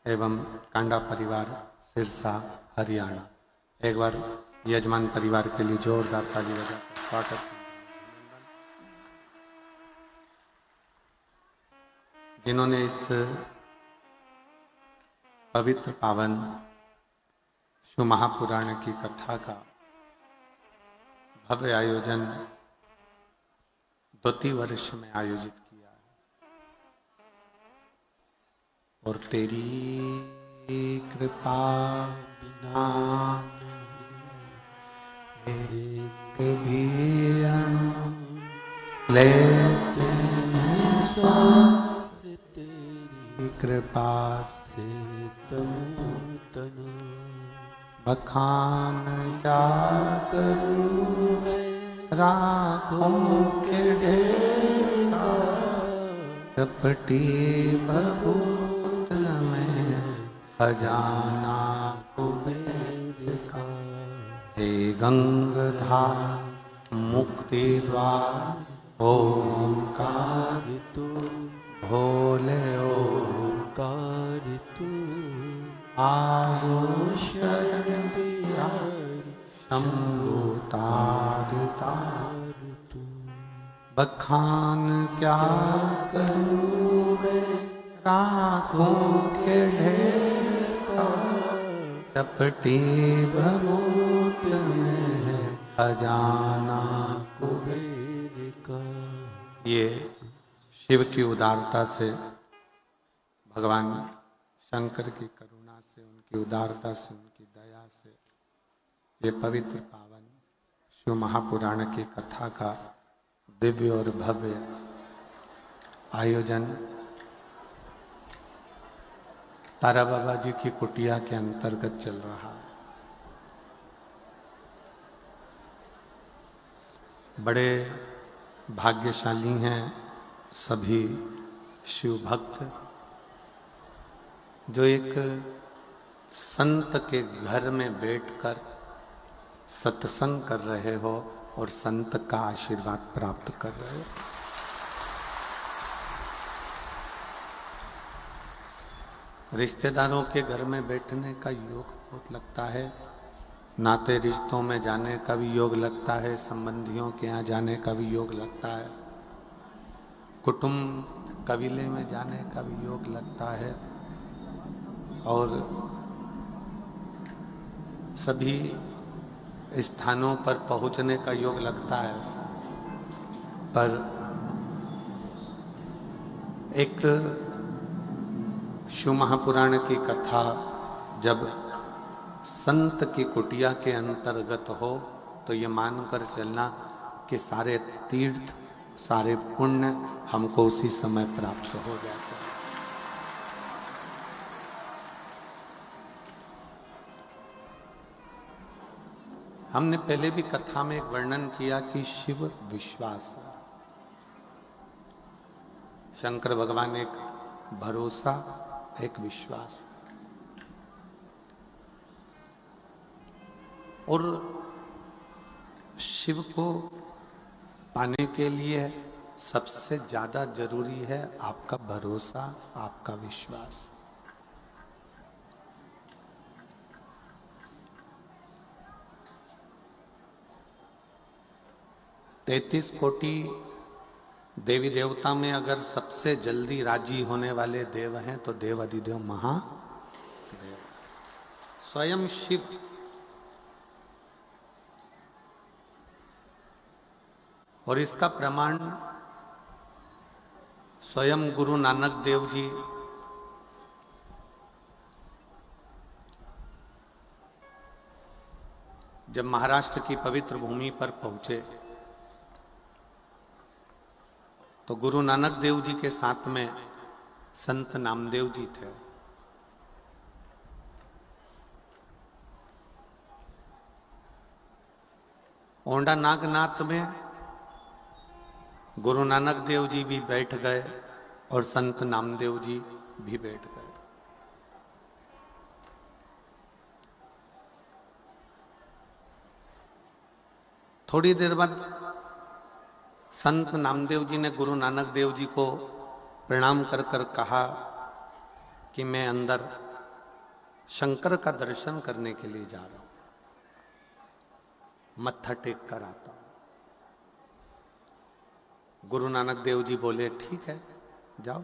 एवं कांडा परिवार सिरसा हरियाणा। एक बार यजमान परिवार के लिए जोरदार ताली बजाकर स्वागत। जिन्होंने इस पवित्र पावन शिव महापुराण की कथा का भव्य आयोजन 2 वर्ष में आयोजित किया है और तेरी कृपा बिना एक भी अणु लेते हैं सांस तेरी कृपा से तनु बखान क्या करूं राखों के ढेर चपटी भभूत में खजाना कुबेर का। हे गंगाधार मुक्ति द्वार ओंकार तू भोले ओंकार तू आयो शरण बिहारी शंभु तार तार तू। बखान क्या करूं मैं राखों के ढेर का चपटी भभूत में है खजाना कुबेर का। ये शिव की उदारता से, भगवान शंकर की करुणा से, उनकी उदारता से, उनकी दया से ये पवित्र पावन शिव महापुराण की कथा का दिव्य और भव्य आयोजन तारा बाबा जी की कुटिया के अंतर्गत चल रहा है। बड़े भाग्यशाली हैं सभी शिव भक्त जो एक संत के घर में बैठकर सत्संग कर रहे हो और संत का आशीर्वाद प्राप्त कर रहे हो। रिश्तेदारों के घर में बैठने का योग बहुत लगता है, नाते रिश्तों में जाने का भी योग लगता है, संबंधियों के यहाँ जाने का भी योग लगता है, कुटुंब कबीले में जाने का भी योग लगता है और सभी स्थानों पर पहुंचने का योग लगता है। पर एक शिव महापुराण की कथा जब संत की कुटिया के अंतर्गत हो तो ये मानकर चलना कि सारे तीर्थ, सारे पुण्य हमको उसी समय प्राप्त हो जाते हैं। हमने पहले भी कथा में एक वर्णन किया कि शिव विश्वास, शंकर भगवान एक भरोसा, एक विश्वास। और शिव को पाने के लिए सबसे ज्यादा जरूरी है आपका भरोसा, आपका विश्वास। तैतीस कोटि देवी देवता में अगर सबसे जल्दी राजी होने वाले देव हैं तो देव अधिदेव महादेव स्वयं शिव। और इसका प्रमाण स्वयं गुरु नानक देव जी जब महाराष्ट्र की पवित्र भूमि पर पहुंचे तो गुरु नानक देव जी के साथ में संत नामदेव जी थे। ओंडा नागनाथ में गुरु नानक देव जी भी बैठ गए और संत नामदेव जी भी बैठ गए। थोड़ी देर बाद संत नामदेव जी ने गुरु नानक देव जी को प्रणाम कर कर कहा कि मैं अंदर शंकर का दर्शन करने के लिए जा रहा हूं, मत्था टेक कर आता हूं। गुरु नानक देव जी बोले ठीक है जाओ।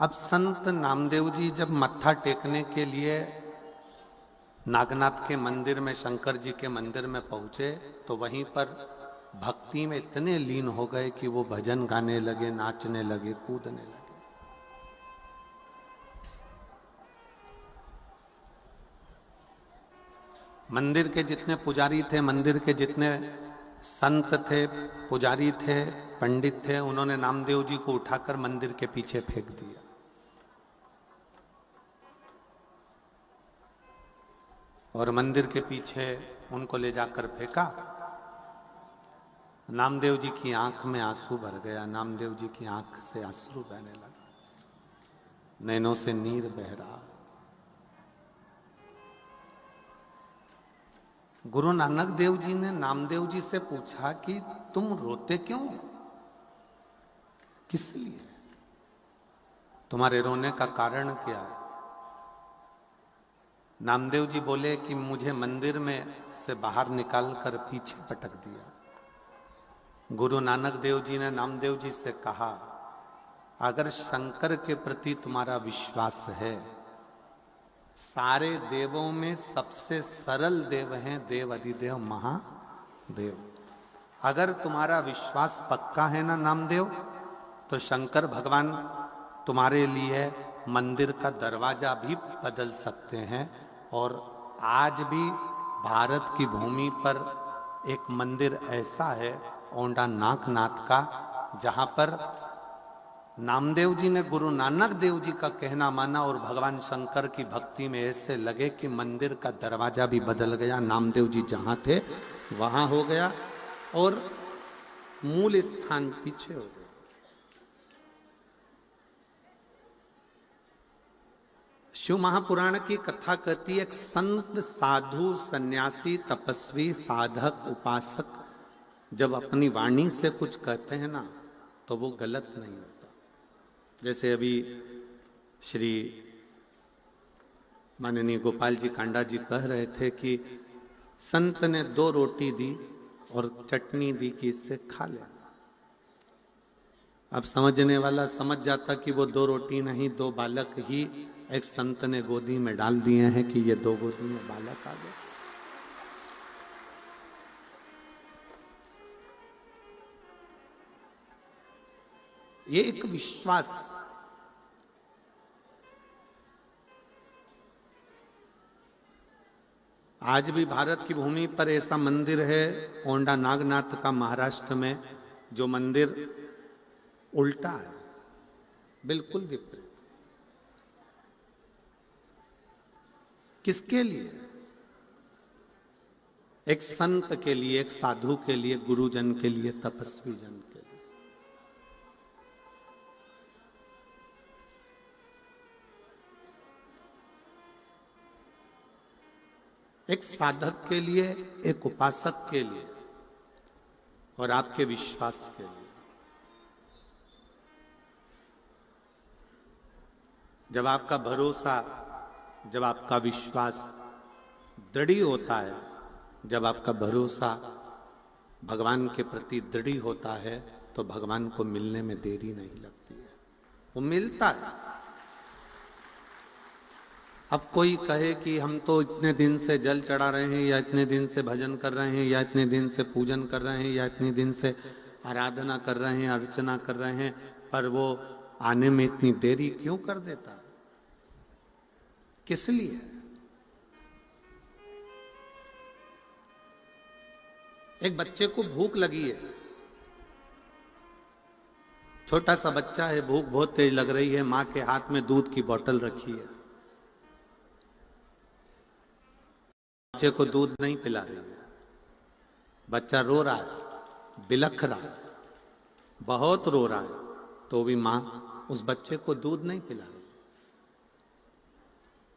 अब संत नामदेव जी जब मत्था टेकने के लिए नागनाथ के मंदिर में, शंकर जी के मंदिर में पहुंचे तो वहीं पर भक्ति में इतने लीन हो गए कि वो भजन गाने लगे, नाचने लगे, कूदने लगे। मंदिर के जितने पुजारी थे, मंदिर के जितने संत थे, पुजारी थे, पंडित थे, उन्होंने नामदेव जी को उठाकर मंदिर के पीछे फेंक दिया। और मंदिर के पीछे उनको ले जाकर फेंका। नामदेव जी की आंख में आंसू भर गया, नामदेव जी की आंख से आंसू बहने लगा, नैनों से नीर बह रहा। गुरु नानक देव जी ने नामदेव जी से पूछा कि तुम रोते क्यों, किस लिए, तुम्हारे रोने का कारण क्या है? नामदेव जी बोले कि मुझे मंदिर में से बाहर निकालकर पीछे पटक दिया। गुरु नानक देव जी ने नामदेव जी से कहा, अगर शंकर के प्रति तुम्हारा विश्वास है, सारे देवों में सबसे सरल देव हैं देव अधिदेव महादेव। अगर तुम्हारा विश्वास पक्का है ना नामदेव, तो शंकर भगवान तुम्हारे लिए मंदिर का दरवाजा भी बदल सकते हैं। और आज भी भारत की भूमि पर एक मंदिर ऐसा है औंढा नागनाथ का, जहां पर नामदेव जी ने गुरु नानक देव जी का कहना माना और भगवान शंकर की भक्ति में ऐसे लगे कि मंदिर का दरवाजा भी बदल गया। नामदेव जी जहां थे वहां हो गया और मूल स्थान पीछे हो गया। शिव महापुराण की कथा कहती है, एक संत, साधु, सन्यासी, तपस्वी, साधक, उपासक जब अपनी वाणी से कुछ कहते हैं ना, तो वो गलत नहीं होता। जैसे अभी श्री माननीय गोपाल जी कांडा जी कह रहे थे कि संत ने 2 रोटी दी और चटनी दी कि इससे खा ले। अब समझने वाला समझ जाता कि वो 2 रोटी नहीं, 2 बालक ही एक संत ने गोदी में डाल दिए हैं कि ये 2 गोदी में बालक आ गए। ये एक विश्वास। आज भी भारत की भूमि पर ऐसा मंदिर है औंढा नागनाथ का, महाराष्ट्र में, जो मंदिर उल्टा है, बिल्कुल विपरीत। किसके लिए? एक संत के लिए, एक साधु के लिए, गुरुजन के लिए, तपस्वी जन के लिए। एक साधक के लिए, एक उपासक के लिए और आपके विश्वास के लिए। जब आपका भरोसा, जब आपका विश्वास दृढ़ होता है, जब आपका भरोसा भगवान के प्रति दृढ़ होता है, तो भगवान को मिलने में देरी नहीं लगती है, वो मिलता है। अब कोई कहे कि हम तो इतने दिन से जल चढ़ा रहे हैं, या इतने दिन से भजन कर रहे हैं, या इतने दिन से पूजन कर रहे हैं, या इतने दिन से आराधना कर रहे हैं, अर्चना कर रहे हैं, पर वो आने में इतनी देरी क्यों कर देता है? किस लिए? एक बच्चे को भूख लगी है, छोटा सा बच्चा है, भूख बहुत तेज लग रही है, मां के हाथ में दूध की बोतल रखी है, बच्चे को दूध नहीं पिला रही है, बच्चा रो रहा है, बिलख रहा है, बहुत रो रहा है, तो भी मां उस बच्चे को दूध नहीं पिला रही।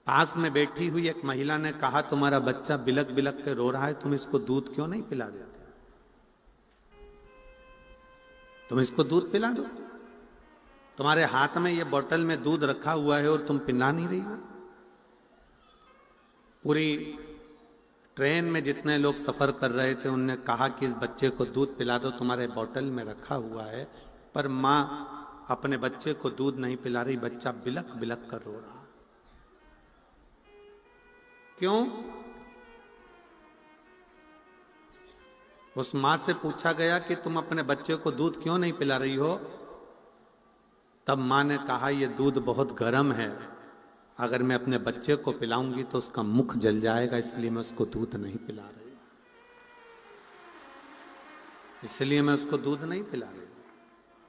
पास में बैठी हुई एक महिला ने कहा, तुम्हारा बच्चा बिलख बिलख के रो रहा है, तुम इसको दूध क्यों नहीं पिला देते? तुम इसको दूध पिला दो। तुम्हारे हाथ में ये बोतल में दूध रखा हुआ है और तुम पिला नहीं रही हो। पूरी ट्रेन में जितने लोग सफर कर रहे थे उनने कहा कि इस बच्चे को दूध पिला दो, तुम्हारे बोतल में रखा हुआ है, पर मां अपने बच्चे को दूध नहीं पिला रही, बच्चा बिलक बिलक कर रो रहा। क्यों? उस मां से पूछा गया कि तुम अपने बच्चे को दूध क्यों नहीं पिला रही हो? तब मां ने कहा यह दूध बहुत गर्म है, अगर मैं अपने बच्चे को पिलाऊंगी तो उसका मुख जल जाएगा, इसलिए मैं उसको दूध नहीं पिला रही, इसलिए मैं उसको दूध नहीं पिला रही,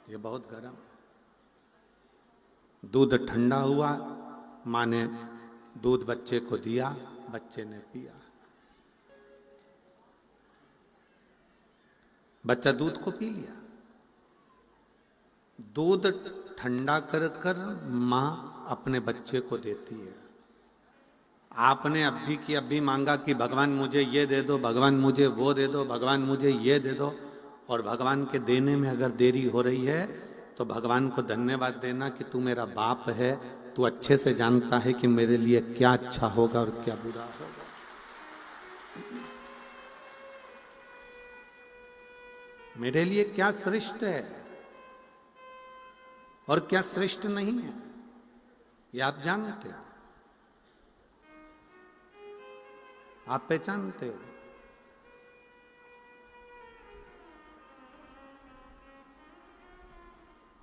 ये बहुत गर्म है। दूध ठंडा हुआ, मां ने दूध बच्चे को दिया, बच्चे ने पिया। बच्चा दूध को पी लिया। दूध ठंडा कर कर मां अपने बच्चे को देती है। आपने अभी की अभी मांगा कि भगवान मुझे ये दे दो, भगवान मुझे वो दे दो, भगवान मुझे ये दे दो, और भगवान के देने में अगर देरी हो रही है तो भगवान को धन्यवाद देना कि तू मेरा बाप है, तू अच्छे से जानता है कि मेरे लिए क्या अच्छा होगा और क्या बुरा होगा। मेरे लिए क्या श्रेष्ठ है और क्या श्रेष्ठ नहीं है, ये आप जानते हो, आप पहचानते हो।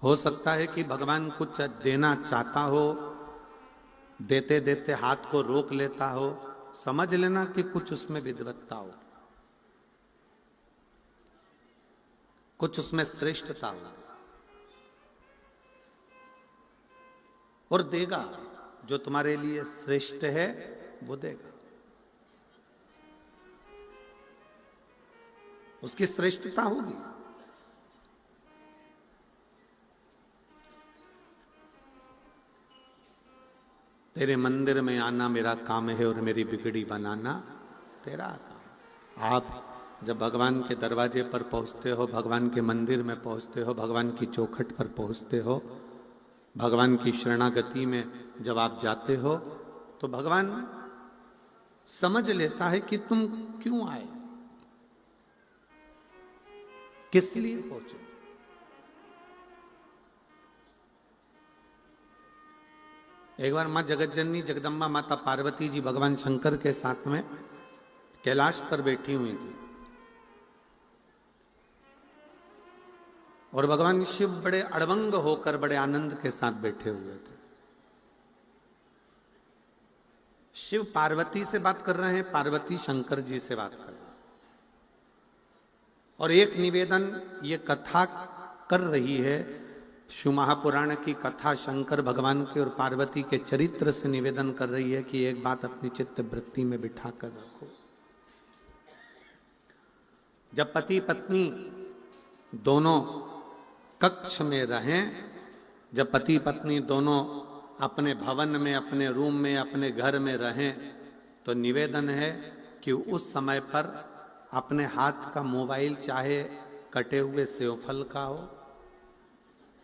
हो सकता है कि भगवान कुछ देना चाहता हो, देते देते हाथ को रोक लेता हो, समझ लेना कि कुछ उसमें विद्वत्ता हो, कुछ उसमें श्रेष्ठता हो, और देगा जो तुम्हारे लिए श्रेष्ठ है वो देगा, उसकी श्रेष्ठता होगी। तेरे मंदिर में आना मेरा काम है और मेरी बिगड़ी बनाना तेरा काम। आप जब भगवान के दरवाजे पर पहुंचते हो, भगवान के मंदिर में पहुंचते हो, भगवान की चौखट पर पहुंचते हो, भगवान की शरणागति में जब आप जाते हो, तो भगवान समझ लेता है कि तुम क्यों आए, किस लिए पहुंचे। एक बार मां जगतजननी जगदम्बा माता पार्वती जी भगवान शंकर के साथ में कैलाश पर बैठी हुई थी, और भगवान शिव बड़े अड़बंग होकर बड़े आनंद के साथ बैठे हुए थे। शिव पार्वती से बात कर रहे हैं, पार्वती शंकर जी से बात कर रहे हैं, और एक निवेदन ये कथा कर रही है, शिव महापुराण की कथा शंकर भगवान के और पार्वती के चरित्र से निवेदन कर रही है कि एक बात अपनी चित्त वृत्ति में बिठा कर रखो। जब पति पत्नी दोनों कक्ष में रहें, जब पति पत्नी दोनों अपने भवन में, अपने रूम में, अपने घर में रहें, तो निवेदन है कि उस समय पर अपने हाथ का मोबाइल चाहे कटे हुए सेवफल का हो,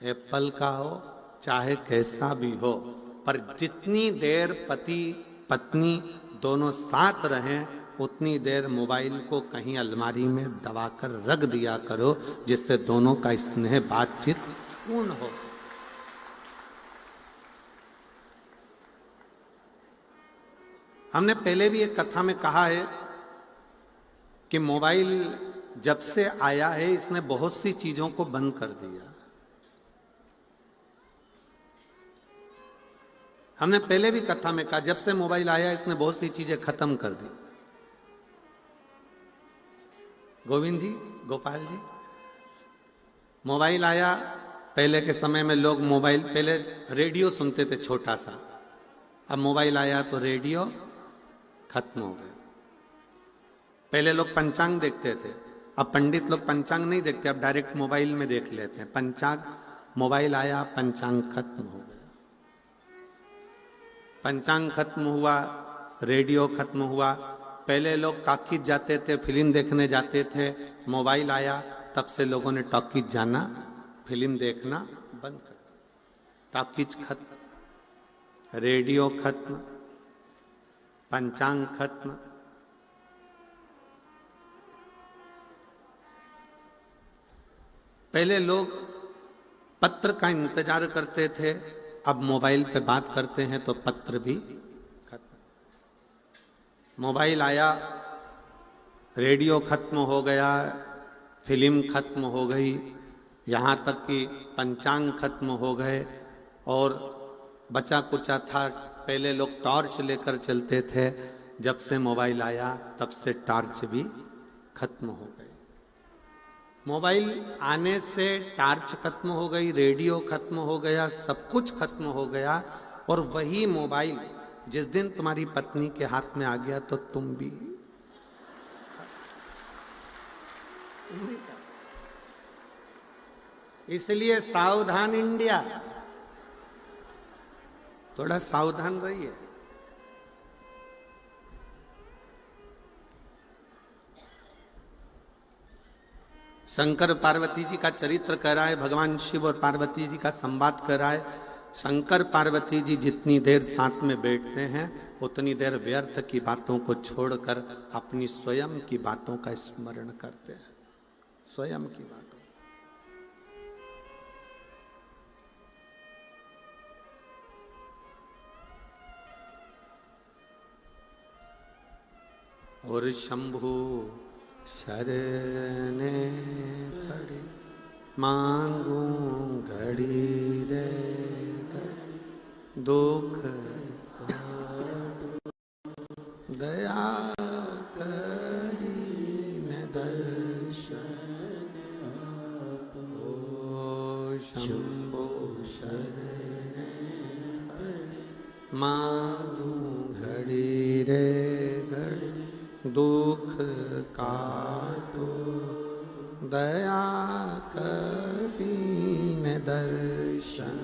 एप्पल का हो, चाहे कैसा भी हो, पर जितनी देर पति पत्नी दोनों साथ रहें उतनी देर मोबाइल को कहीं अलमारी में दबाकर रख दिया करो, जिससे दोनों का स्नेह बातचीत पूर्ण हो। हमने पहले भी एक कथा में कहा है कि मोबाइल जब से आया है इसने बहुत सी चीजों को बंद कर दिया। हमने पहले भी कथा में कहा जब से मोबाइल आया इसने बहुत सी चीजें खत्म कर दी। गोविंद जी, गोपाल जी, मोबाइल आया, पहले के समय में लोग मोबाइल, पहले रेडियो सुनते थे छोटा सा, अब मोबाइल आया तो रेडियो खत्म हो गया। पहले लोग पंचांग देखते थे, अब पंडित लोग पंचांग नहीं देखते, अब डायरेक्ट मोबाइल में देख लेते हैं। पंचांग, मोबाइल आया, पंचांग खत्म हो गया। पंचांग खत्म हुआ, रेडियो खत्म हुआ। पहले लोग टॉकीज जाते थे, फिल्म देखने जाते थे, मोबाइल आया तब से लोगों ने टॉकीज जाना, फिल्म देखना बंद कर दिया। टॉकीज खत्म, रेडियो खत्म, पंचांग खत्म, पहले लोग पत्र का इंतजार करते थे, अब मोबाइल पे बात करते हैं तो पत्र भी खत्म। मोबाइल आया, रेडियो खत्म हो गया, फिल्म खत्म हो गई, यहाँ तक कि पंचांग खत्म हो गए, और बचा कुचा था। पहले लोग टॉर्च लेकर चलते थे, जब से मोबाइल आया तब से टॉर्च भी खत्म हो गए। मोबाइल आने से टॉर्च खत्म हो गई, रेडियो खत्म हो गया, सब कुछ खत्म हो गया। और वही मोबाइल जिस दिन तुम्हारी पत्नी के हाथ में आ गया तो तुम भी। इसलिए सावधान इंडिया, थोड़ा सावधान रहिए। शंकर पार्वती जी का चरित्र कर रहा है, भगवान शिव और पार्वती जी का संवाद कर रहा है। शंकर पार्वती जी जितनी देर साथ में बैठते हैं उतनी देर व्यर्थ की बातों को छोड़कर अपनी स्वयं की बातों का स्मरण करते हैं, स्वयं की बातों। और शंभु शरणे पड़ी मांगू घड़ी रे घड़ी, दुख दया करी न दर्शन। ओ शंभो शरणे पड़ी मांगू घड़ी रे घड़ी, दुख काटो दया करीन दर्शन।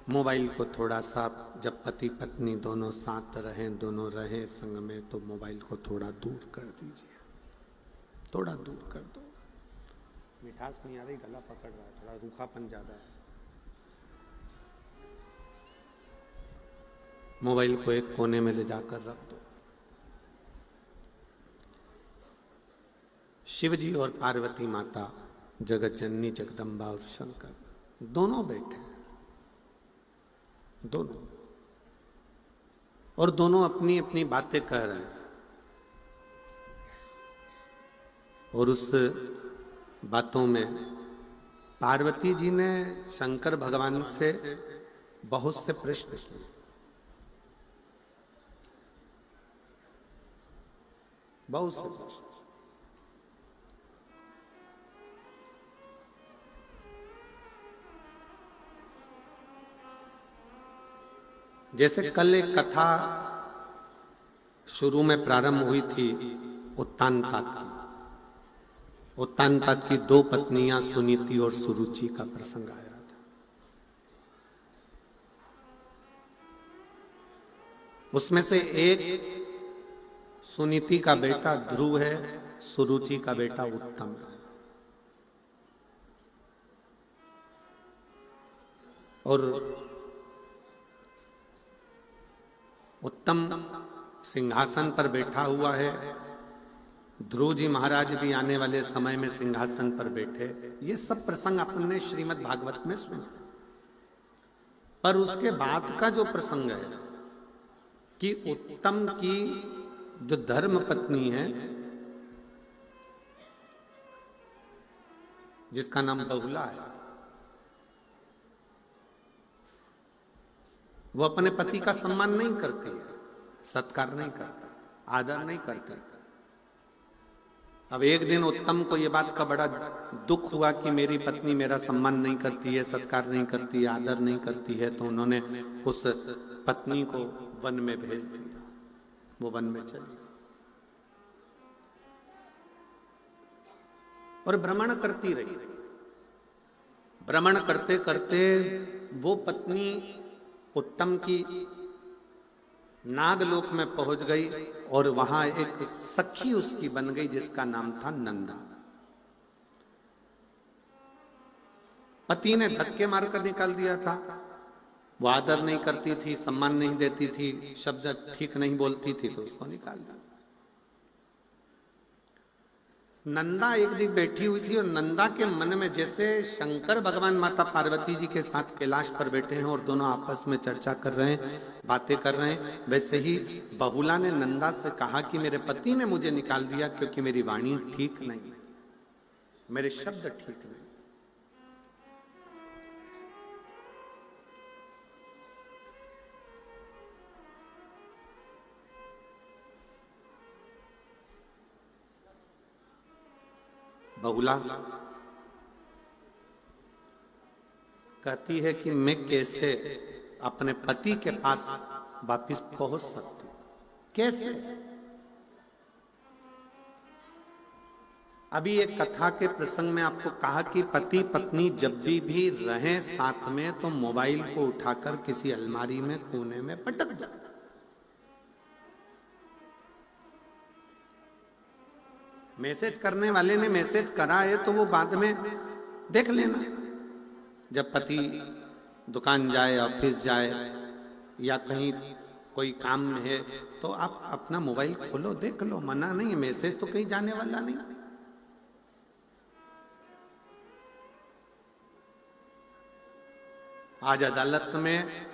मोबाइल को थोड़ा सा, जब पति पत्नी दोनों साथ रहें, दोनों रहें संग में, तो मोबाइल को थोड़ा दूर कर दीजिए, थोड़ा दूर कर दो। मिठास नहीं आ रही, गला पकड़ रहा है, थोड़ा रूखापन ज्यादा है। मोबाइल को एक कोने में ले जाकर रख दो। शिव जी और पार्वती माता, जगत जननी जगदम्बा और शंकर दोनों बैठे, दोनों, और दोनों अपनी अपनी बातें कह रहे हैं। और उस बातों में पार्वती जी ने शंकर भगवान से बहुत से प्रश्न किए। बहुत से प्रश्न। जैसे कल एक कथा शुरू में प्रारंभ हुई थी उत्तानपाद की। उत्तानपाद की दो पत्नियां सुनीति और सुरुचि का प्रसंग आया था। उसमें से एक सुनीति का बेटा ध्रुव है, सुरुचि का बेटा उत्तम है। और उत्तम सिंहासन पर बैठा हुआ है, ध्रुव जी महाराज भी आने वाले समय में सिंहासन पर बैठे। ये सब प्रसंग अपन ने श्रीमद् भागवत में सुना। पर उसके बाद का जो प्रसंग है कि उत्तम की जो धर्म पत्नी है, जिसका नाम बहुला है, वो अपने पति का सम्मान नहीं करती है, सत्कार नहीं करती, आदर नहीं करती। अब एक दिन उत्तम को ये बात का बड़ा दुख हुआ कि मेरी पत्नी मेरा सम्मान नहीं करती है, सत्कार नहीं करती है, आदर नहीं करती है, तो उन्होंने उस पत्नी को वन में भेज दिया। वो वन में चली और भ्रमण करती रही। भ्रमण करते करते वो पत्नी उत्तम की नागलोक में पहुंच गई और वहां एक सखी उसकी बन गई जिसका नाम था नंदा। पति ने धक्के मारकर निकाल दिया था, वो आदर नहीं करती थी, सम्मान नहीं देती थी, शब्द ठीक नहीं बोलती थी, तो उसको निकाल दिया। नंदा एक दिन बैठी हुई थी और नंदा के मन में, जैसे शंकर भगवान माता पार्वती जी के साथ कैलाश पर बैठे हैं और दोनों आपस में चर्चा कर रहे हैं, बातें कर रहे हैं, वैसे ही बहुला ने नंदा से कहा कि मेरे पति ने मुझे निकाल दिया क्योंकि मेरी वाणी ठीक नहीं, मेरे शब्द ठीक नहीं। बहुला कहती है कि मैं कैसे अपने पति के पास वापिस पहुंच सकती, कैसे? अभी एक कथा के प्रसंग में आपको कहा कि पति पत्नी जब भी रहें साथ में तो मोबाइल को उठाकर किसी अलमारी में कोने में पटक दो। मैसेज करने वाले ने मैसेज करा है तो वो बाद में देख लेना। जब पति दुकान जाए, ऑफिस जाए या कहीं कोई काम है तो आप अपना मोबाइल खोलो, देख लो, मना नहीं है, मैसेज तो कहीं जाने वाला नहीं। आज अदालत में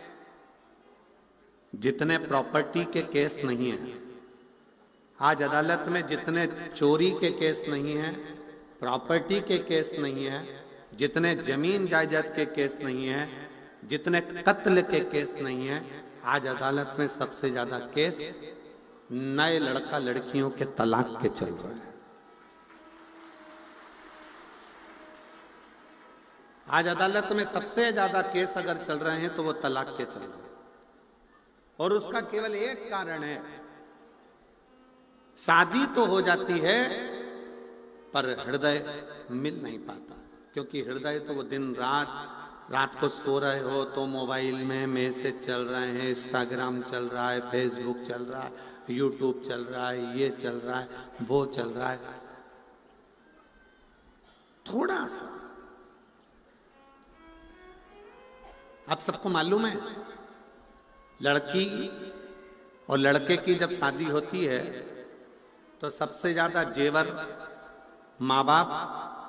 जितने प्रॉपर्टी के केस नहीं है, आज अदालत में जितने चोरी के केस नहीं है, प्रॉपर्टी के केस नहीं है, जितने जमीन जायदाद के केस नहीं है, जितने कत्ल के केस नहीं है, आज अदालत में सबसे ज्यादा केस नए लड़का लड़कियों के तलाक के चल रहे हैं। आज अदालत में सबसे ज्यादा केस अगर चल रहे हैं तो वो तलाक के चल रहे हैं, और उसका केवल एक कारण है, शादी तो हो जाती है पर हृदय मिल नहीं पाता। क्योंकि हृदय तो वो दिन रात को सो रहे हो तो मोबाइल में मैसेज चल रहे हैं, इंस्टाग्राम चल रहा है, फेसबुक चल रहा है, यूट्यूब चल रहा है, ये चल रहा है, वो चल रहा है। थोड़ा सा आप सबको मालूम है, लड़की और लड़के की जब शादी होती है तो सबसे ज्यादा जेवर माँ बाप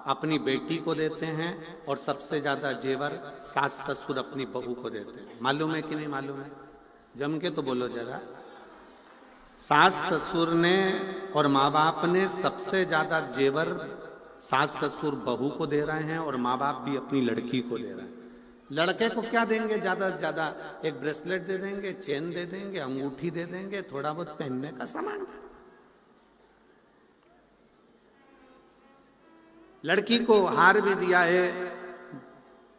अपनी बेटी को देते हैं और सबसे ज्यादा जेवर सास ससुर अपनी बहू को देते हैं। मालूम है कि नहीं मालूम है? जम के तो बोलो जरा। सास ससुर ने और माँ बाप ने सबसे ज्यादा जेवर सास ससुर बहू को दे रहे हैं और माँ बाप भी अपनी लड़की को दे रहे हैं। लड़के को क्या देंगे? ज्यादा से ज्यादा एक ब्रेसलेट दे देंगे, चेन दे देंगे, अंगूठी दे देंगे, थोड़ा बहुत पहनने का सामान। लड़की को हार भी दिया है,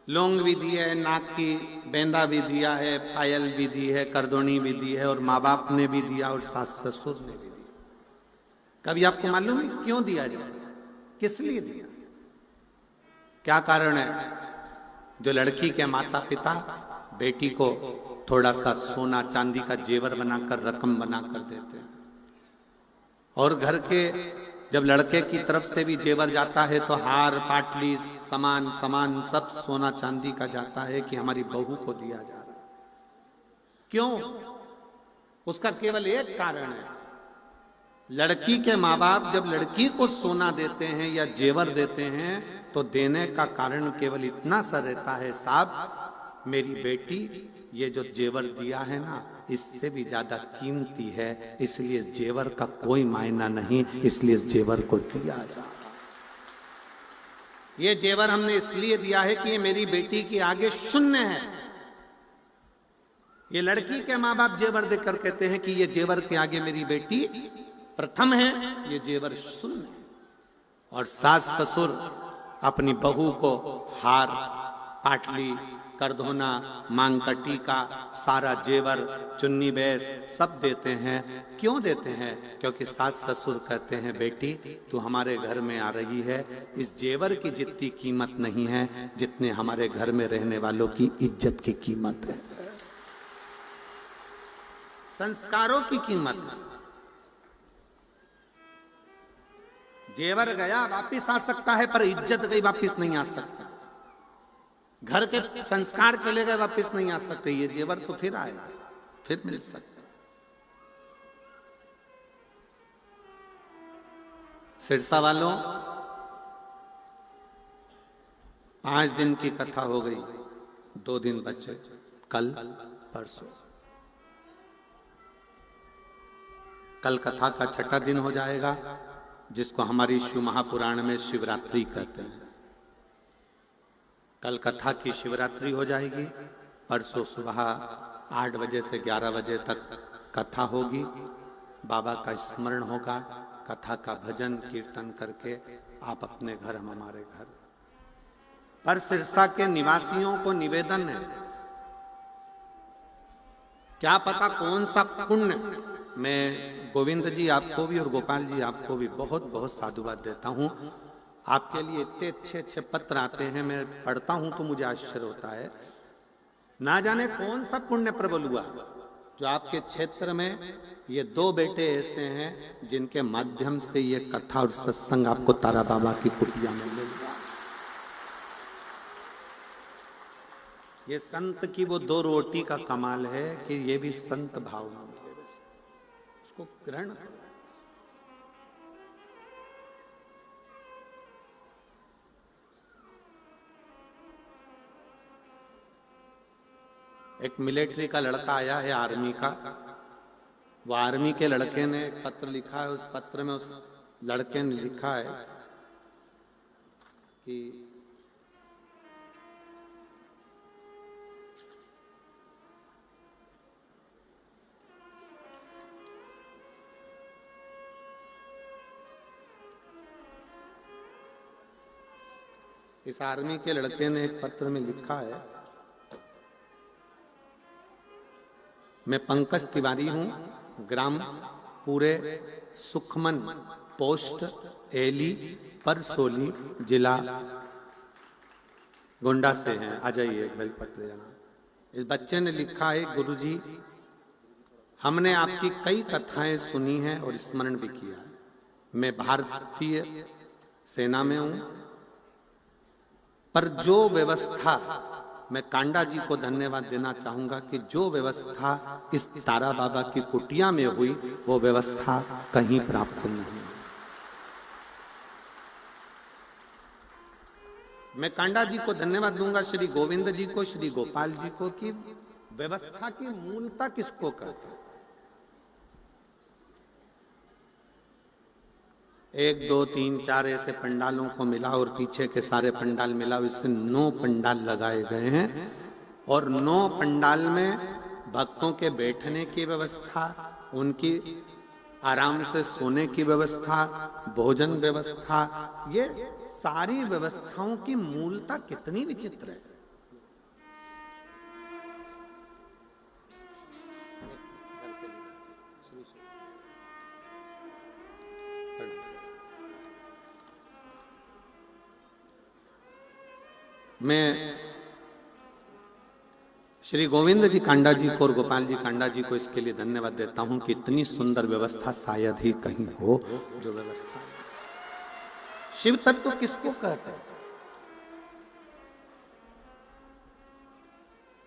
लौंग भी दिया है, नाक की बेंदा भी दिया है, पायल भी दी है, करदोनी भी दी है, और माँ बाप ने भी दिया और सास ससुर ने भी दिया। कभी आपको मालूम है क्यों दिया जाए? किस लिए दिया? क्या कारण है? जो लड़की के माता पिता बेटी को थोड़ा सा सोना चांदी का जेवर बनाकर, रकम बनाकर देते हैं, और घर के जब लड़के की तरफ से भी जेवर जाता है तो हार पाटली सामान सब सोना चांदी का जाता है कि हमारी बहू को दिया जा रहा है। क्यों? उसका केवल एक कारण है, लड़की के माँ बाप जब लड़की को सोना देते हैं या जेवर देते हैं तो देने का कारण केवल इतना सा रहता है, साहब मेरी बेटी ये जो जेवर दिया है ना इससे भी ज्यादा कीमती है, इसलिए इस जेवर का कोई मायना नहीं, इसलिए इस जेवर को दिया जा। ये जेवर हमने इसलिए दिया है कि ये मेरी बेटी के आगे शून्य है। ये लड़की के माँ बाप जेवर देकर कहते हैं कि ये जेवर के आगे मेरी बेटी प्रथम है, ये जेवर शून्य है। और सास ससुर अपनी बहू को हार पाटली करधोना मांग का टीका सारा जेवर चुन्नी बेस सब देते हैं। क्यों देते हैं? क्योंकि सास ससुर कहते हैं बेटी तू हमारे घर में आ रही है, इस जेवर की जितनी कीमत नहीं है जितने हमारे घर में रहने वालों की इज्जत की कीमत है, संस्कारों की कीमत है। जेवर गया वापिस आ सकता है पर इज्जत गई वापिस नहीं आ सकता। घर के संस्कार चले गए, वापस नहीं आ सकते। ये जेवर तो फिर आएगा, फिर मिल सकता। सिरसा वालों, 5 दिन की कथा हो गई, 2 दिन बचे, कल परसों। कल कथा का 6ठा दिन हो जाएगा, जिसको हमारी शिव महापुराण में शिवरात्रि कहते हैं। कल कथा की शिवरात्रि हो जाएगी। परसों सुबह 8 बजे से 11 बजे तक कथा होगी, बाबा का स्मरण होगा, कथा का भजन कीर्तन करके आप अपने घर, हम हमारे घर। पर सिरसा के निवासियों को निवेदन है, क्या पता कौन सा पुण्य। मैं गोविंद जी आपको भी और गोपाल जी आपको भी बहुत बहुत साधुवाद देता हूँ। आपके लिए इतने अच्छे अच्छे पत्र आते हैं, मैं पढ़ता हूँ तो मुझे आश्चर्य होता है। ना जाने कौन सा पुण्य प्रबल हुआ जो आपके क्षेत्र में ये 2 बेटे ऐसे हैं जिनके माध्यम से ये कथा और सत्संग आपको तारा बाबा की कुटिया में मिल गया। ये संत की वो 2 रोटी का कमाल है कि ये भी संत भाव में मिले, उसको ग्रहण करो। एक मिलिट्री का लड़का आया है, आर्मी का। वो आर्मी के लड़के ने एक पत्र लिखा है, उस पत्र में उस लड़के ने लिखा है कि इस आर्मी के लड़के ने एक पत्र में लिखा है, मैं पंकज तिवारी हूं, ग्राम पूरे सुखमन, पोस्ट एली परसोली, जिला गोंडा से हैं। आ जाइए भाई पत्र जाना। इस बच्चे ने लिखा है, गुरुजी हमने आपकी कई कथाएं सुनी हैं और स्मरण भी किया है। मैं भारतीय सेना में हूं, पर जो व्यवस्था, मैं कांडा जी को धन्यवाद देना चाहूंगा कि जो व्यवस्था इस तारा बाबा की कुटिया में हुई वो व्यवस्था कहीं प्राप्त नहीं। मैं कांडा जी को धन्यवाद दूंगा, श्री गोविंद जी को, श्री गोपाल जी को, कि व्यवस्था की मूलता किसको कहते हैं। 1 2 3 4 ऐसे पंडालों को मिला और पीछे के सारे पंडाल मिला, इससे 9 पंडाल लगाए गए हैं। और 9 पंडाल में भक्तों के बैठने की व्यवस्था, उनकी आराम से सोने की व्यवस्था, भोजन व्यवस्था, ये सारी व्यवस्थाओं की मूलता कितनी विचित्र है। मैं श्री गोविंद जी कांडा जी को और गोपाल जी कांडा जी को इसके लिए धन्यवाद देता हूं कि इतनी सुंदर व्यवस्था शायद ही कहीं हो जो व्यवस्था। शिव तत्व किसको कहते हैं?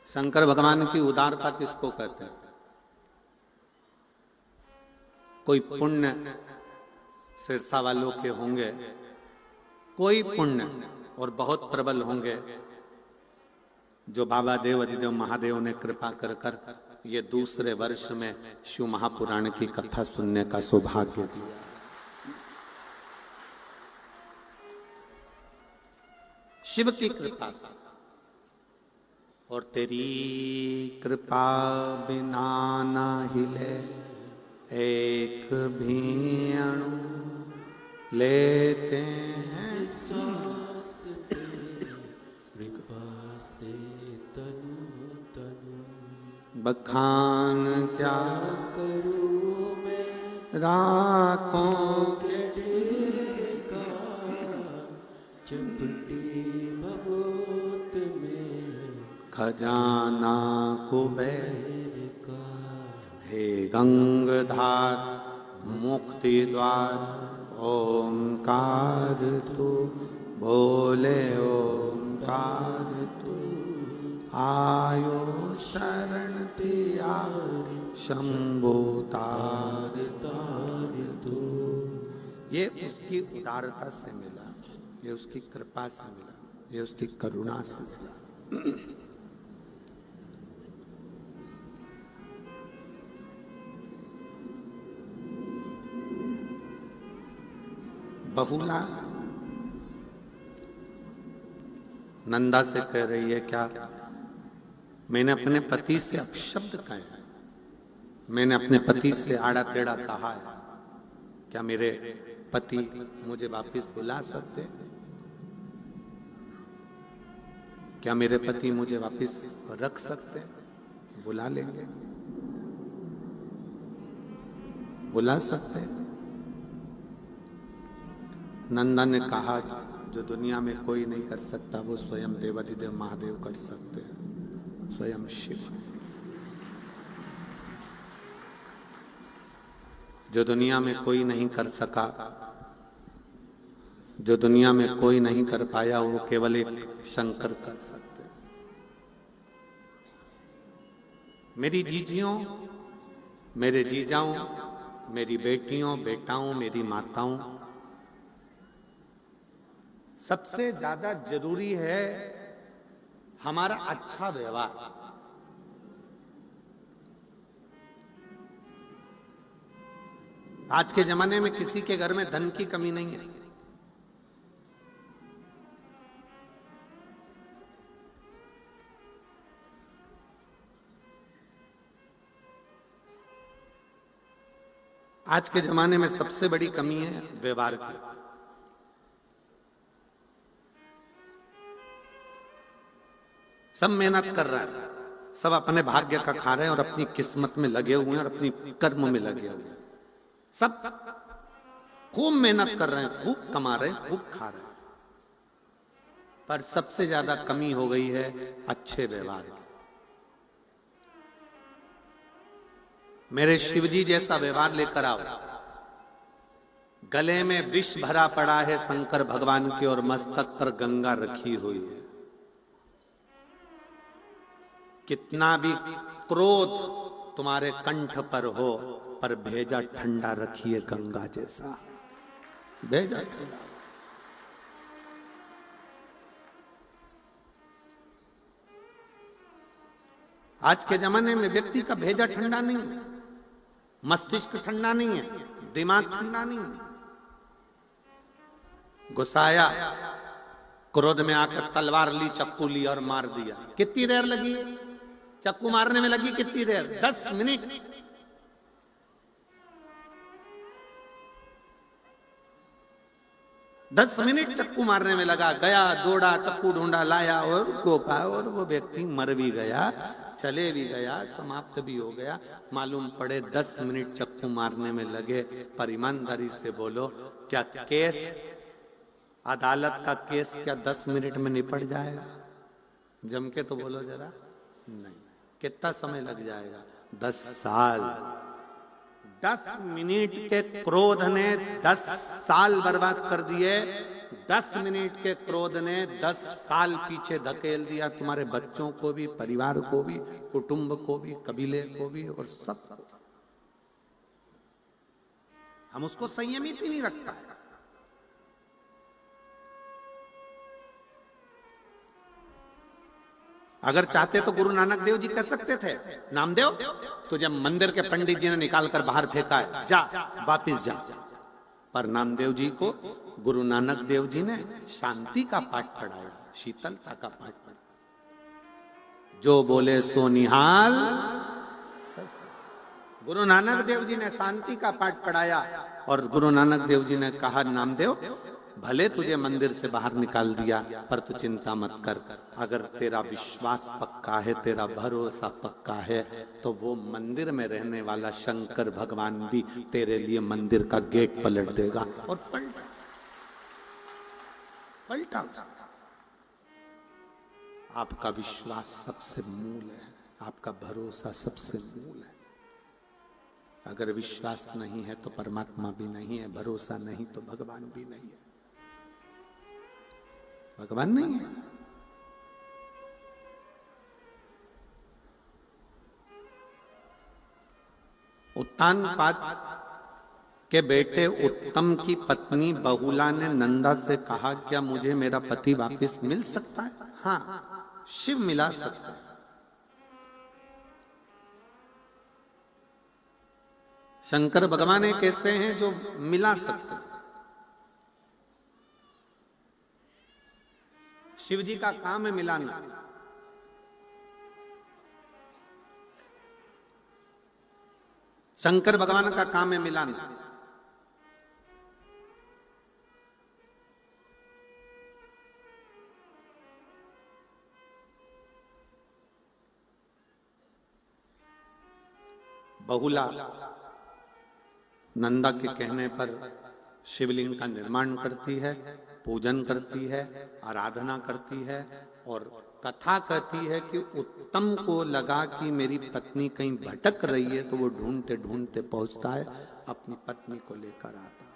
शंकर भगवान की उदारता किसको कहते हैं? कोई पुण्य सिरसा वालों के होंगे, कोई पुण्य और बहुत प्रबल होंगे जो बाबा देव अधिदेव महादेव ने कृपा कर कर ये दूसरे वर्ष में शिव महापुराण की कथा सुनने का सौभाग्य दिया। शिव की कृपा से, और तेरी कृपा बिना ना हिले एक भी अणु, लेते हैं बखान क्या करूं मैं राखों के ढेर का, चपटी भभूत में खजाना कुबेर का। हे गंगधार मुक्ति द्वार ओंकार तू, भोले ओंकार तू। आयो शरण तिहारी शंभो तार तार दो। ये उसकी उदारता से मिला, ये उसकी कृपा से मिला, ये उसकी करुणा से मिला। बहुला नंदा से कह रही है, क्या मैंने अपने पति से अपशब्द कहे, मैंने अपने पति से आड़ा टेढ़ा कहा है, क्या मेरे पति मुझे वापस बुला सकते? क्या मेरे पति मुझे वापस रख सकते? बुला लेंगे, बुला सकते। नंदा ने कहा, जो दुनिया में कोई नहीं कर सकता वो स्वयं देवाधिदेव महादेव कर सकते हैं, स्वयं शिव। जो दुनिया में कोई नहीं कर सका, जो दुनिया में कोई नहीं कर पाया, वो केवल एक शंकर कर सकते हैं। मेरी जीजियों, मेरे जीजाओं, मेरी बेटियों, बेटाओं, मेरी माताओं, सबसे ज्यादा जरूरी है हमारा अच्छा व्यवहार। आज के जमाने में किसी के घर में धन की कमी नहीं है। आज के जमाने में सबसे बड़ी कमी है व्यवहार की। सब मेहनत कर रहा है, सब अपने भाग्य का खा रहे हैं और अपनी किस्मत में लगे हुए हैं और अपनी कर्म में लगे हुए हैं। सब खूब मेहनत कर रहे हैं, खूब कमा रहे हैं, खूब खा रहे हैं, पर सबसे ज्यादा कमी हो गई है अच्छे व्यवहार की। मेरे शिवजी जैसा व्यवहार लेकर आओ। गले में विष भरा पड़ा है शंकर भगवान के और मस्तक पर गंगा रखी हुई है। कितना भी क्रोध तुम्हारे कंठ पर हो, पर भेजा ठंडा रखिए गंगा जैसा। भेजा ठंडा। आज के जमाने में व्यक्ति का भेजा ठंडा नहीं है, मस्तिष्क ठंडा नहीं है, दिमाग ठंडा नहीं है। गुस्साया, क्रोध में आकर तलवार ली, चक्कू ली और मार दिया। कितनी देर लगी? चक्कू मारने में लगी कितनी देर? 10 मिनट। दस मिनट चक्कू मारने में लगा। गया, दौड़ा, चक्कू ढूंढा, लाया और गोपा, और वो व्यक्ति मर भी गया, चले भी गया, समाप्त भी हो गया। मालूम पड़े 10 मिनट चक्कू मारने में लगे। पर ईमानदारी से बोलो, क्या केस, अदालत का केस क्या 10 मिनट में निपट जाएगा? जम के तो बोलो जरा। नहीं। कितना समय लग जाएगा? 10 साल। 10 मिनट के क्रोध ने 10 साल बर्बाद कर दिए। 10 मिनट के क्रोध ने 10 साल पीछे धकेल दिया, तुम्हारे बच्चों को भी, परिवार को भी, कुटुंब को भी, कबीले को भी, और सब। हम उसको संयमित ही नहीं रखता है। अगर चाहते तो गुरु नानक देव जी कह सकते थे, नामदेव तुझे मंदिर के पंडित जी ने निकाल कर बाहर फेंका है, जा वापिस जा। पर नामदेव जी को गुरु नानक देव जी ने शांति का पाठ पढ़ाया, शीतलता का पाठ पढ़ाया। जो बोले सो निहाल। गुरु नानक देव जी ने शांति का पाठ पढ़ाया और गुरु नानक देव जी ने कहा, नामदेव भले तुझे मंदिर से बाहर निकाल दिया, पर तू चिंता मत कर। अगर तेरा विश्वास पक्का है, तेरा भरोसा पक्का है, तो वो मंदिर में रहने वाला शंकर भगवान भी तेरे लिए मंदिर का गेट पलट देगा। और पलटा। आपका विश्वास सबसे मूल है, आपका भरोसा सबसे मूल है। अगर विश्वास नहीं है तो परमात्मा भी नहीं है, भरोसा नहीं तो भगवान भी नहीं है। भगवान नहीं है। उत्तानपाद के बेटे उत्तम की पत्नी बहुला ने नंदा से कहा, क्या मुझे मेरा पति वापस मिल सकता है? हाँ, शिव मिला सकता है। शंकर भगवान एक ऐसे हैं जो मिला सकते हैं। शिव जी का काम है मिलाना। शंकर भगवान का काम है मिलाना। बहुला नंदा के कहने पर शिवलिंग का निर्माण करती है, पूजन करती है, आराधना करती है और कथा कहती है कि उत्तम को लगा कि मेरी पत्नी कहीं भटक रही है, तो वो ढूंढते ढूंढते पहुंचता है, अपनी पत्नी को लेकर आता है।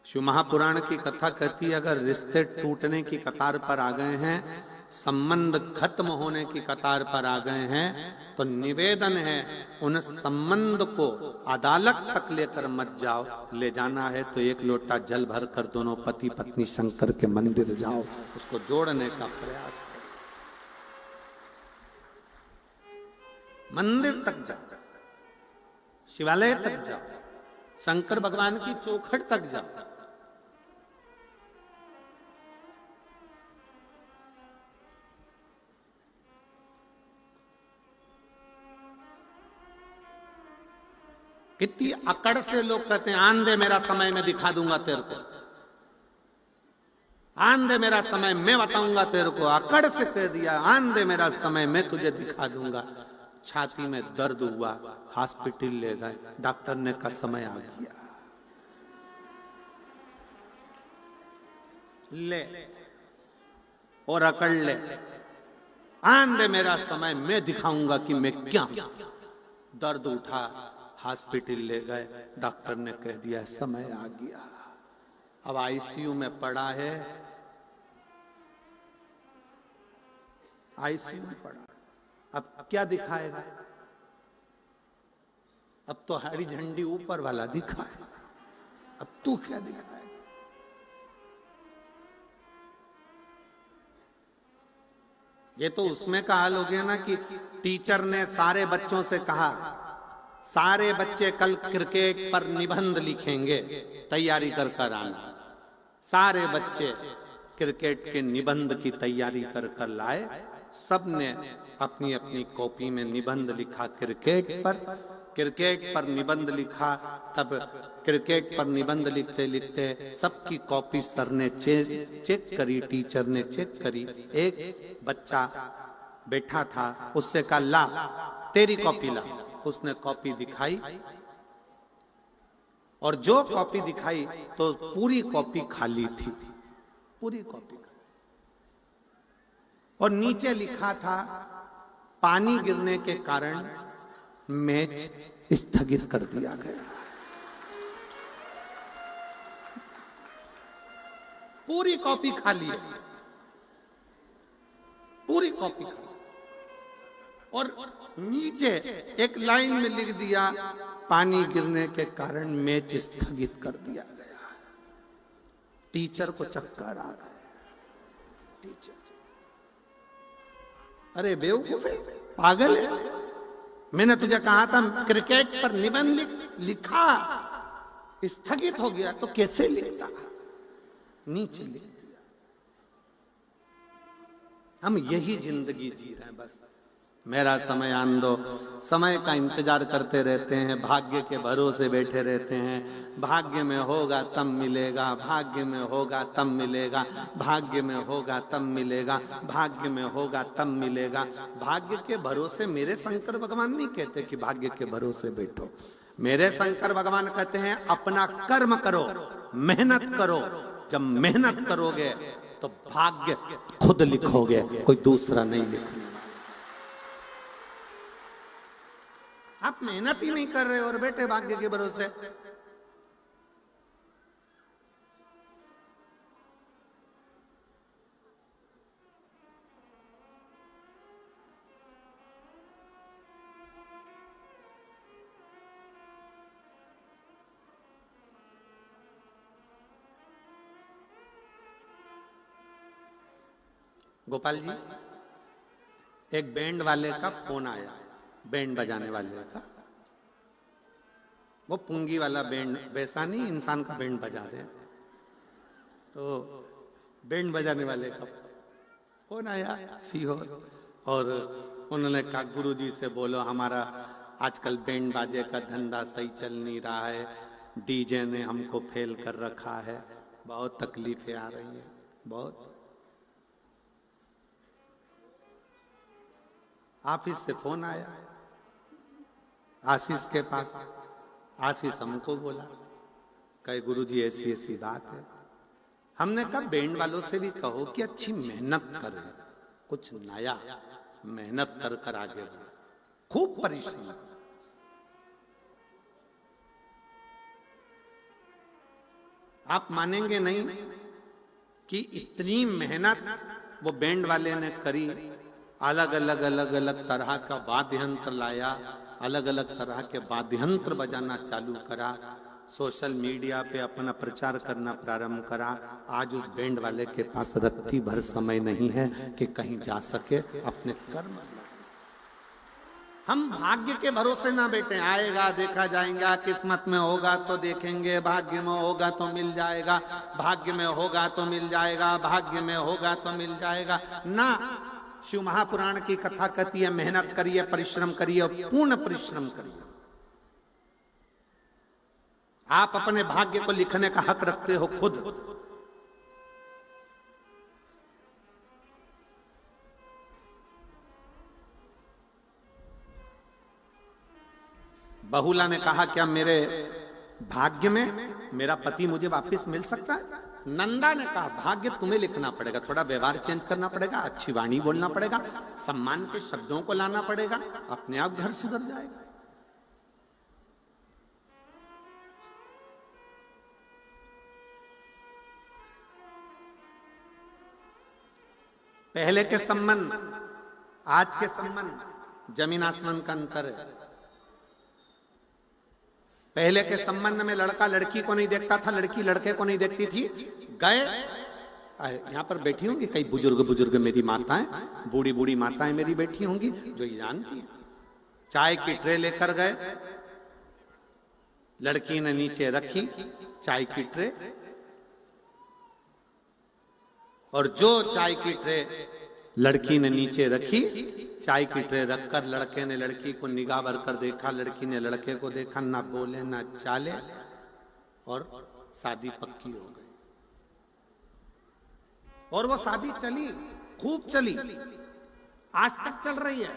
शिव महापुराण की कथा कहती है, अगर रिश्ते टूटने की कतार पर आ गए हैं, संबंध खत्म होने की कतार पर आ गए हैं, तो निवेदन है उन संबंध को अदालत तक लेकर मत जाओ। ले जाना है तो एक लोटा जल भर कर दोनों पति पत्नी शंकर के मंदिर जाओ, उसको जोड़ने का प्रयास करो। मंदिर तक जाओ, शिवालय तक जाओ, शंकर भगवान की चौखट तक जाओ। कितनी अकड़ से लोग कहते हैं, आन दे मेरा समय मैं दिखा दूंगा तेरे को, आन दे मेरा समय मैं बताऊंगा तेरे को। अकड़ से कह दिया, आनदे मेरा समय मैं तुझे दिखा दूंगा। छाती में दर्द हुआ, हॉस्पिटल ले गए, डॉक्टर ने कहा समय आ गया, ले और अकड़ ले, आन दे मेरा समय मैं दिखाऊंगा कि मैं क्या। दर्द उठा, हॉस्पिटल ले गए, डॉक्टर ने कह दिया समय आ गया। अब आईसीयू में पड़ा है, आईसीयू में पड़ा। अब क्या दिखाएगा? अब तो हरी झंडी ऊपर वाला दिखाए, अब तू क्या दिखाएगा? ये तो उसमें का हाल हो गया ना कि टीचर ने सारे बच्चों से कहा, सारे बच्चे कल क्रिकेट पर निबंध लिखेंगे, तैयारी कर कर आना। सारे बच्चे क्रिकेट के निबंध की तैयारी कर कर लाए। सबने अपनी अपनी कॉपी में निबंध लिखा क्रिकेट पर निबंध लिखा। तब क्रिकेट पर निबंध लिखते लिखते सबकी कॉपी सर ने चेक करी, टीचर ने चेक करी। एक बच्चा बैठा था, उससे कहा ला तेरी कॉपी ला। उसने कॉपी दिखाई और जो कॉपी दिखाई तो पूरी कॉपी खाली थी, पूरी कॉपी खाली। और नीचे लिखा था पानी गिरने के कारण मैच स्थगित कर दिया गया। पूरी कॉपी खाली है, पूरी कॉपी खाली। और नीचे एक लाइन में लिख दिया पानी गिरने के कारण मैच स्थगित कर दिया गया। टीचर को चक्कर आ गया। टीचर, अरे बेवकूफ है, पागल है, मैंने तुझे कहा था क्रिकेट पर निबंध लिखा, स्थगित हो गया तो कैसे लिखता? नीचे लिख दिया। हम यही जिंदगी जी रहे हैं, बस मेरा समय आन दो। समय का इंतजार करते रहते हैं, भाग्य के भरोसे बैठे रहते हैं। भाग्य में होगा तब मिलेगा, भाग्य में होगा तब मिलेगा, भाग्य में होगा तब मिलेगा, भाग्य में होगा तब मिलेगा। भाग्य के भरोसे मेरे शंकर भगवान नहीं कहते कि भाग्य के भरोसे बैठो। मेरे शंकर भगवान कहते हैं अपना कर्म करो, मेहनत करो। जब मेहनत करोगे तो भाग्य खुद लिखोगे, कोई दूसरा नहीं लिखेगा। आप मेहनत ही नहीं कर रहे और बैठे भाग्य के भरोसे। गोपाल जी, एक बैंड वाले का फोन आया, बैंड बजाने वाले का, वो पुंगी वाला बैंड, वैसा नहीं इंसान का बैंड बजा रहे, तो बैंड बजाने वाले का फोन आया सीहोर, और उन्होंने कहा गुरुजी से बोलो हमारा आजकल बैंड बाजे का धंधा सही चल नहीं रहा है, डीजे ने हमको फेल कर रखा है, बहुत तकलीफें आ रही हैं, बहुत। ऑफिस से फोन आया आशीष के पास, आशीष हमको बोला, कहे गुरुजी ऐसी ऐसी बात है। हमने कहा बैंड वालों से भी कहो कि अच्छी मेहनत करे, कुछ नया मेहनत कर कर आगे बढ़े, खूब परिश्रम। आप मानेंगे नहीं कि इतनी मेहनत वो बैंड वाले ने करी, अलग अलग तरह का वाद्य यंत्र लाया, अलग अलग तरह के वाद्य यंत्र बजाना चालू करा, सोशल मीडिया पे अपना प्रचार करना प्रारंभ करा। आज उस बैंड वाले के पास रत्ती भर समय नहीं है कि कहीं जा सके, अपने कर्म। हम भाग्य के भरोसे ना बैठे, आएगा देखा जाएगा, किस्मत में होगा तो देखेंगे, भाग्य में होगा तो मिल जाएगा, भाग्य में होगा तो मिल जाएगा, भाग्य में होगा तो मिल जाएगा ना। शिव महापुराण की कथा कहती है मेहनत करिए, परिश्रम करिए और पूर्ण परिश्रम करिए। आप अपने भाग्य को लिखने का हक रखते हो खुद। बहुला ने कहा क्या मेरे भाग्य में मेरा पति मुझे वापस मिल सकता है? नंदा ने कहा भाग्य तुम्हें लिखना पड़ेगा, थोड़ा व्यवहार चेंज करना पड़ेगा, अच्छी वाणी बोलना पड़ेगा, सम्मान के शब्दों को लाना पड़ेगा, अपने आप घर सुधर जाएगा। पहले के संबंध आज के संबंध जमीन आसमान का अंतर है। पहले के संबंध में लड़का लड़की को नहीं देखता था, लड़की लड़के को नहीं देखती थी। गए, यहां पर बैठी होंगी कई बुजुर्ग मेरी माताएं, बूढ़ी बूढ़ी माताएं मेरी बैठी होंगी जो ये जानती हैं। चाय की ट्रे लेकर गए, लड़की ने नीचे रखी चाय की ट्रे, और जो चाय की ट्रे लड़की ने नीचे रखी, चाय की ट्रे रखकर लड़के ने लड़की को निगाह भर कर देखा, लड़की ने लड़के को देखा, ना बोले ना चाले, और शादी पक्की हो गई। और वो शादी चली, खूब चली, आज तक चल रही है।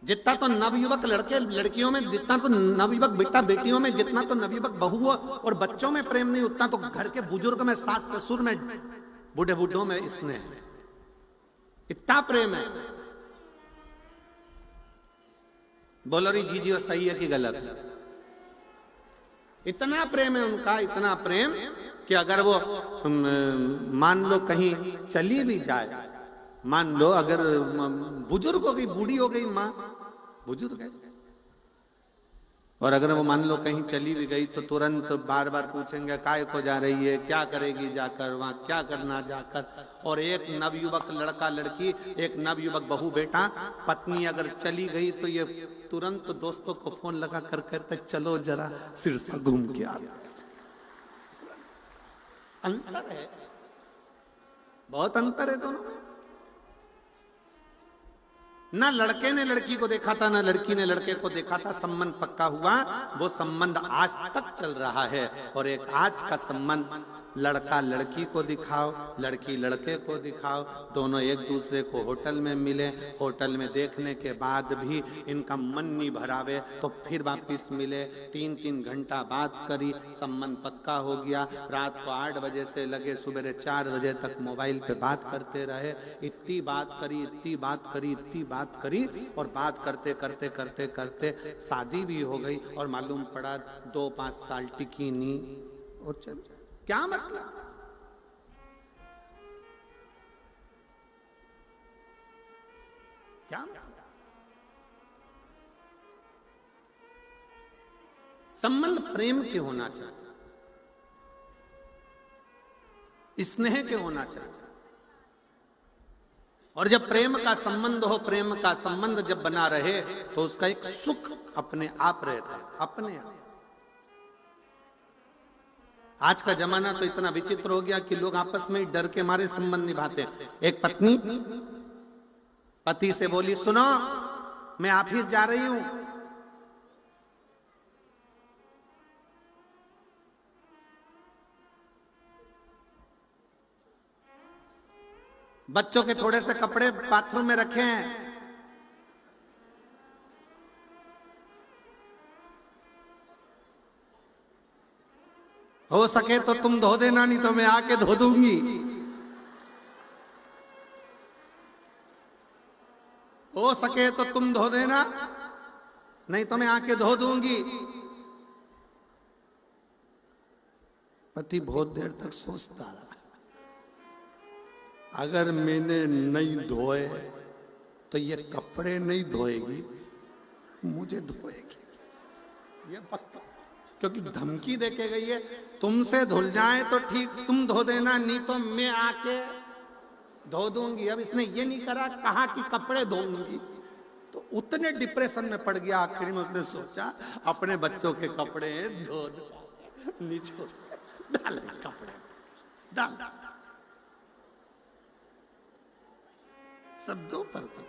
जितना तो नवयुवक लड़के लड़कियों में, जितना तो नवयुवक बेटा बेटियों में, जितना तो नवयुवक बहुओं और बच्चों में प्रेम नहीं, उतना तो घर के बुजुर्ग में, सास ससुर में, बूढ़े बूढ़ों में इसने इतना प्रेम है। बोलो री जी वो सही है कि गलत? इतना प्रेम है उनका, इतना प्रेम कि अगर वो मान लो कहीं चली भी जाए, मान लो अगर बुजुर्ग हो गई, बूढ़ी हो गई माँ, बुजुर्ग है, और अगर वो मान लो कहीं चली भी गई तो तुरंत बार बार पूछेंगे काय को जा रही है, क्या करेगी जाकर, वहां क्या करना जाकर। और एक नवयुवक लड़का लड़की, एक नवयुवक बहू बेटा, पत्नी अगर चली गई तो ये तुरंत दोस्तों को फोन लगा कर कहते चलो जरा सिरसा घूम के आ। अंतर है, बहुत अंतर है दोनों में। ना लड़के ने लड़की को देखा था, ना लड़की ने लड़के को देखा था, संबंध पक्का हुआ, वो संबंध आज तक चल रहा है। और एक आज का संबंध लड़का लड़की को दिखाओ, लड़की लड़के को दिखाओ, दोनों एक दूसरे को होटल में मिले, होटल में देखने के बाद भी इनका मन नहीं भरावे तो फिर वापिस मिले, 3-3 घंटा बात करी, संबंध पक्का हो गया। रात को 8 बजे से लगे सुबह 4 बजे तक मोबाइल पे बात करते रहे, इतनी बात करी, इतनी बात करी, इतनी बात करी, और बात करते करते करते करते शादी भी हो गई। और मालूम पड़ा 2-5 साल टिकी नहीं। और चल क्या मतलब? क्या मतलब? संबंध प्रेम के होना चाहिए, स्नेह के होना चाहिए। और जब प्रेम का संबंध हो, प्रेम का संबंध जब बना रहे तो उसका एक सुख अपने आप रहता है, अपने आप। आज का जमाना तो इतना विचित्र हो गया कि लोग आपस में ही डर के मारे संबंध निभाते हैं। एक पत्नी पति से बोली, सुनो मैं ऑफिस जा रही हूं, बच्चों के थोड़े से कपड़े बाथरूम में रखे हैं, हो सके तो तुम धो देना, नहीं तो मैं आके धो दूंगी। हो सके तो तुम धो देना, नहीं तो मैं आके धो दूंगी। पति बहुत देर तक सोचता रहा, अगर मैंने नहीं धोए तो ये कपड़े नहीं धोएगी, मुझे धोएगी, ये पक्का। क्योंकि धमकी देके गई है, तुमसे धुल जाए तो ठीक, तुम धो देना, नहीं तो मैं आके धो दूंगी। अब इसने ये नहीं करा, कहा कि कपड़े धोऊंगी, तो उतने डिप्रेशन में पड़ गया। आखिर में उसने सोचा अपने बच्चों के कपड़े धो दो, नीचे डाल दे कपड़े, डाल सब दो पर दो।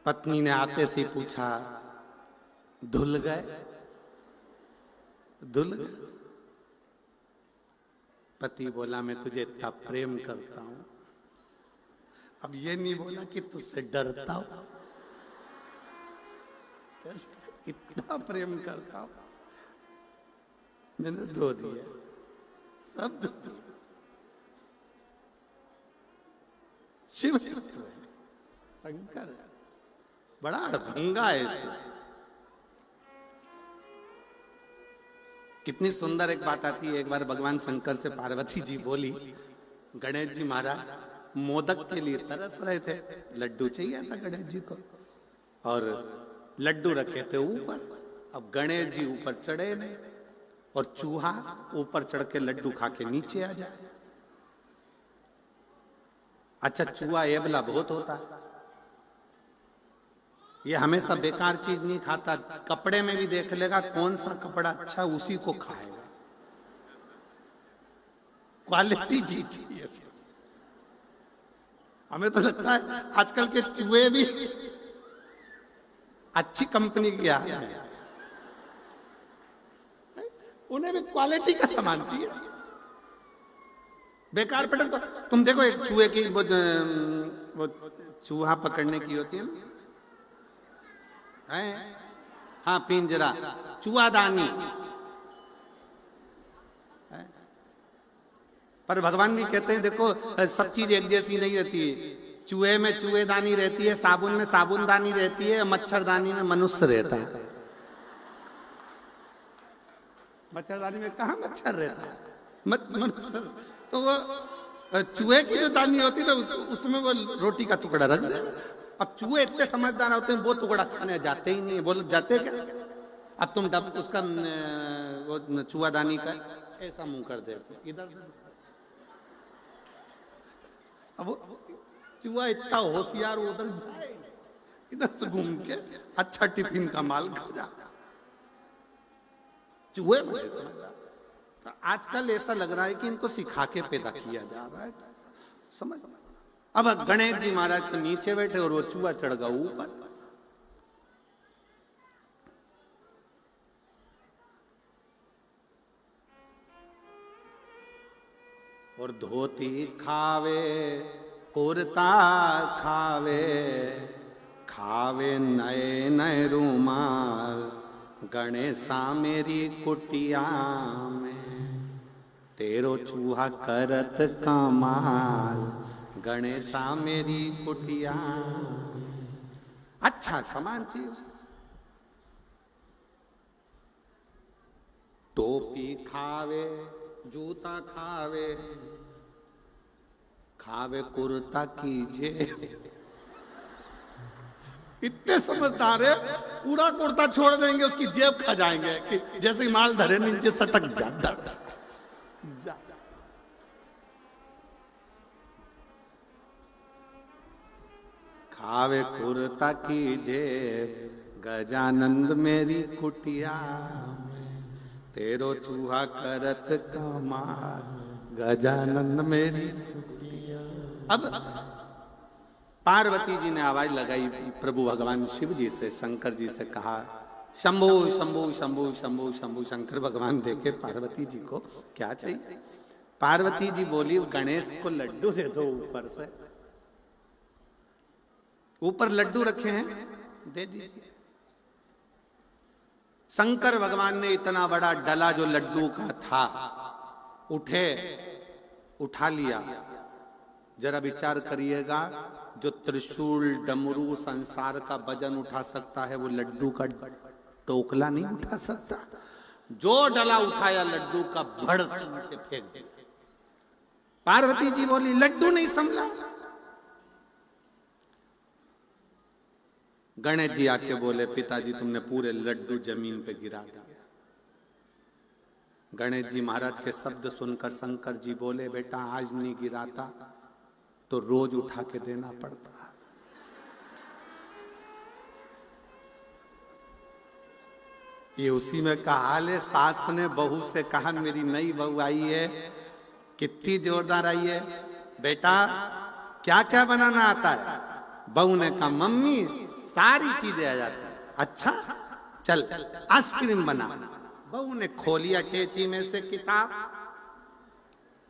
पत्नी ने आते से पूछा, धुल गए? धुल गए? पति बोला, मैं तुझे इतना प्रेम करता हूं। अब ये नहीं बोला कि तुझसे डरता हूं, इतना प्रेम करता हूं, मैंने धो दिया, सब धो दिया। शिव तत्व है, शंकर है, बड़ा अड़भंगा है शिव। कितनी सुंदर एक बात आती है। एक बार भगवान शंकर से पार्वती जी बोली, गणेश जी महाराज मोदक के लिए तरस रहे थे, लड्डू चाहिए था गणेश जी को, और लड्डू रखे थे ऊपर। अब गणेश जी ऊपर चढ़े नहीं, और चूहा ऊपर चढ़ के लड्डू खा के नीचे आ जाए। अच्छा, चूहा एबला बहुत होता है, ये हमेशा बेकार चीज नहीं खाता, कपड़े में भी देख लेगा कौन सा कपड़ा अच्छा उसी को खाएगा, क्वालिटी चीज चाहिए। हमें तो लगता है आजकल के चूहे भी अच्छी कंपनी की आ है, उन्हें भी क्वालिटी का सामान चाहिए। बेकार पैटर्न, तो तुम देखो एक चूहे की वो चूहा पकड़ने की होती है ना, है? हाँ, पिंजरा, चूहादानी। पर भगवान भी कहते हैं देखो सब चीज एक जैसी नहीं रहती है। चूहे में चूहेदानी रहती है, साबुन में साबुनदानी रहती है, मच्छरदानी में मनुष्य रहता है। मच्छरदानी में कहाँ मच्छर रहता है? तो वो चूहे की जो दानी होती है ना, उसमें वो रोटी का टुकड़ा रख दे। अब चूहे इतने समझदार होते हैं, वो टुकड़ा खाने जाते ही नहीं। बोल जाते क्या? अब तुम उसका वो चूहादानी का ऐसा मुंह कर देते इधर। अब चूहा इतना होशियार, उधर जाए, इधर से घूम के अच्छा टिफिन का माल खा जाता। चूहे मुझे समझ, तो आजकल ऐसा लग रहा है कि इनको सिखा के पैदा किया जा रहा है, समझ। अब गणेश जी महाराज तो नीचे बैठे और वो चूहा चढ़ गया ऊपर। और धोती खावे, कुर्ता खावे, खावे नए नए रूमाल, गणेशा मेरी कुटिया में, तेरो चूहा करत कमाल, गणेशा मेरी कुटिया। अच्छा सामान चीज, टोपी खावे, जूता खावे, खावे कुर्ता की जेब। इतने समझदार है, पूरा कुर्ता छोड़ देंगे, उसकी जेब खा जाएंगे कि जैसे माल धरे नीचे सटक जा। आवे कुरता की जेब, गजानंद मेरी कुटिया में, तेरो चूहा करत कमाल, गजानंद मेरी कुटिया। अब पार्वती जी ने आवाज लगाई प्रभु भगवान शिव जी से, शंकर जी से कहा शंभु शंभु शंभु शंभु शंभु। शंकर भगवान देखे पार्वती जी को, क्या चाहिए? पार्वती जी बोली गणेश को लड्डू दे दो ऊपर से, ऊपर लड्डू रखे हैं, दे दीजिए। शंकर भगवान ने इतना बड़ा डला जो लड्डू का था उठे, उठा लिया। जरा विचार करिएगा, जो त्रिशूल डमरू संसार का वजन उठा सकता है, वो लड्डू का टोकला नहीं उठा सकता। जो डला उठाया लड्डू का भड़ से फेंक दिया। पार्वती जी बोली लड्डू नहीं संभला। गणेश जी आके बोले पिताजी तुमने पूरे लड्डू जमीन पे गिरा दिया। गणेश जी महाराज के शब्द सुनकर शंकर जी बोले बेटा आज नहीं गिराता तो रोज उठा के देना पड़ता। ये उसी में कहा ले, सास ने बहू से कहा, मेरी नई बहू आई है, कितनी जोरदार आई है, बेटा क्या क्या बनाना आता है? बहू ने कहा मम्मी सारी चीजें आ जाती है। अच्छा चल आइसक्रीम बना। बहू ने खोलिया टेची में से किताब,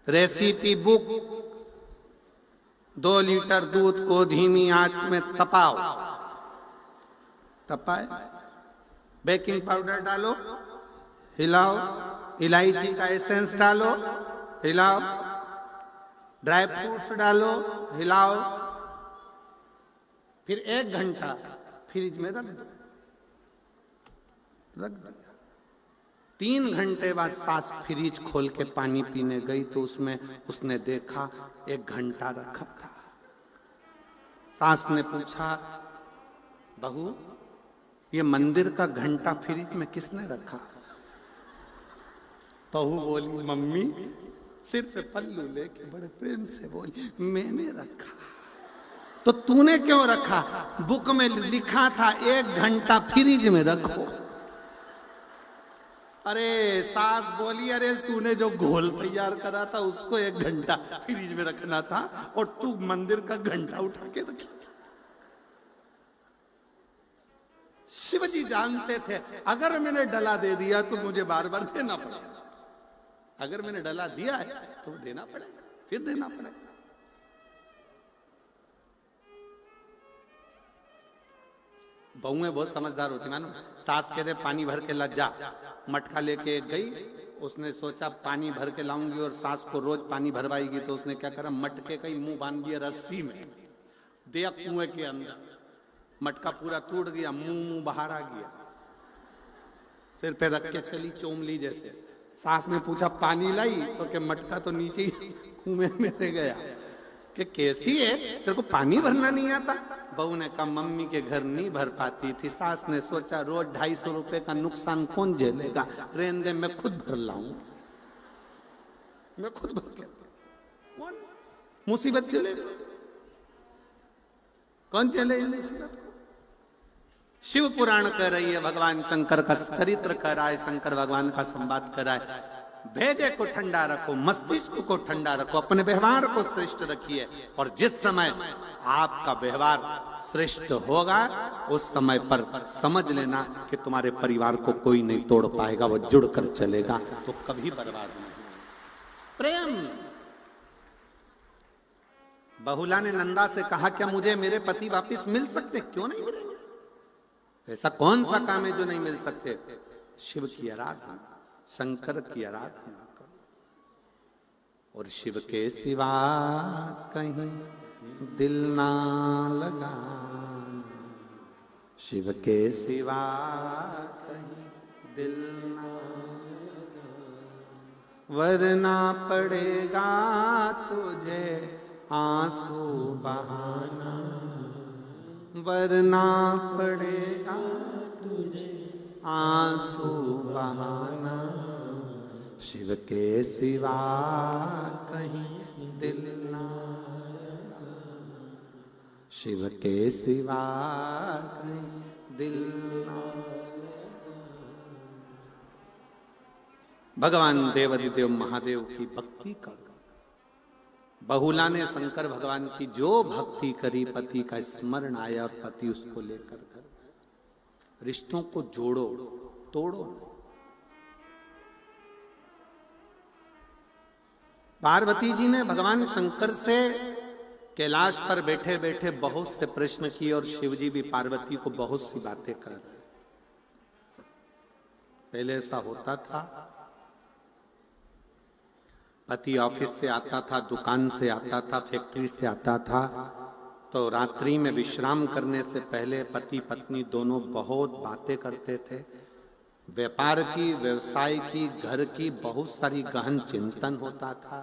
रेसिपी बुक, 2 लीटर दूध को धीमी आंच में तपाओ, तपाए, बेकिंग पाउडर डालो, हिलाओ, इलायची का एसेंस डालो, हिलाओ, ड्राई फ्रूट्स डालो, हिलाओ, फिर 1 घंटा फ्रिज में रख दो। रख दिया। 3 घंटे बाद सास फ्रिज खोल के पानी पीने गई तो उसमें उसने देखा 1 घंटा रखा था। सास ने पूछा बहू ये मंदिर का घंटा फ्रिज में किसने रखा? बहू बोली मम्मी सिर पे पल्लू लेके बड़े प्रेम से बोली मैंने रखा। तो तूने क्यों रखा? बुक में लिखा था 1 घंटा फ्रिज में रखो। अरे सास बोली अरे तूने जो घोल तैयार करा था उसको 1 घंटा फ्रिज में रखना था और तू मंदिर का घंटा उठा के रखी। शिव जी जानते थे अगर मैंने डला दे दिया तो मुझे बार बार देना पड़ेगा। अगर मैंने डला दिया है तो देना पड़ेगा, फिर देना पड़ेगा। बहुएं बहुत समझदार होती मानो। सास कहते पानी भर के ला जा, मटका लेके गई, उसने सोचा पानी भर के लाऊंगी और सास को रोज पानी भरवाएगी, तो उसने क्या करा मटके का ही मुंह बांध दिया रस्सी में, दिया कुएं के अंदर। मटका पूरा टूट गया, मुंह बाहर आ गया, सिर पे रख के चली चोमली जैसे। सास ने पूछा पानी लाई तो क्या मटका तो नीचे ही कुएं में रह गया कि कैसी है तेरे को पानी भरना नहीं आता? बहू ने कहा मम्मी के घर नहीं भर पाती थी। सास ने सोचा रोज 250 रुपए का नुकसान कौन झेलेगा, रहने दे मैं खुद भर लाऊं, मैं खुद भर के। कौन मुसीबत झेलेगा? कौन झेले मुसीबत को? शिव पुराण कर रही है, भगवान शंकर का चरित्र कर रहा है, शंकर भगवान का संवाद कर रहा है। भेजे को ठंडा रखो, मस्तिष्क को ठंडा रखो, अपने व्यवहार को श्रेष्ठ रखिए। और जिस समय आपका व्यवहार श्रेष्ठ होगा उस समय पर समझ लेना कि तुम्हारे परिवार को कोई नहीं तोड़ पाएगा, वो जुड़कर चलेगा, तो कभी बर्बाद नहीं। प्रेम। बहुला ने नंदा से कहा क्या मुझे मेरे पति वापिस मिल सकते? क्यों नहीं मिलेंगे? ऐसा कौन सा काम है जो नहीं मिल सकते? शिव की आराधना, शंकर की आराधना करो और शिव के सिवा कहीं दिल ना लगाना, शिव के सिवा कहीं दिल ना लगाना, वरना पड़ेगा तुझे आंसू बहाना, वरना पड़ेगा तुझे आंसू बहाना, शिव के सिवा कहीं दिल ना लगाना, शिव के सिवा दिल ना। भगवान देवादिदेव महादेव की भक्ति कर बहुला ने शंकर भगवान की जो भक्ति करी, पति का स्मरण आया और पति उसको लेकर घर। रिश्तों को जोड़ो, तोड़ो। पार्वती जी ने भगवान शंकर से कैलाश पर बैठे बैठे बहुत से प्रश्न किए और शिव जी भी पार्वती को बहुत सी बातें कर रहे। पहले ऐसा होता था, पति ऑफिस से आता था, दुकान से आता था, फैक्ट्री से आता था, तो रात्रि में विश्राम करने से पहले पति पत्नी दोनों बहुत बातें करते थे। व्यापार की, व्यवसाय की, घर की बहुत सारी गहन चिंतन होता था।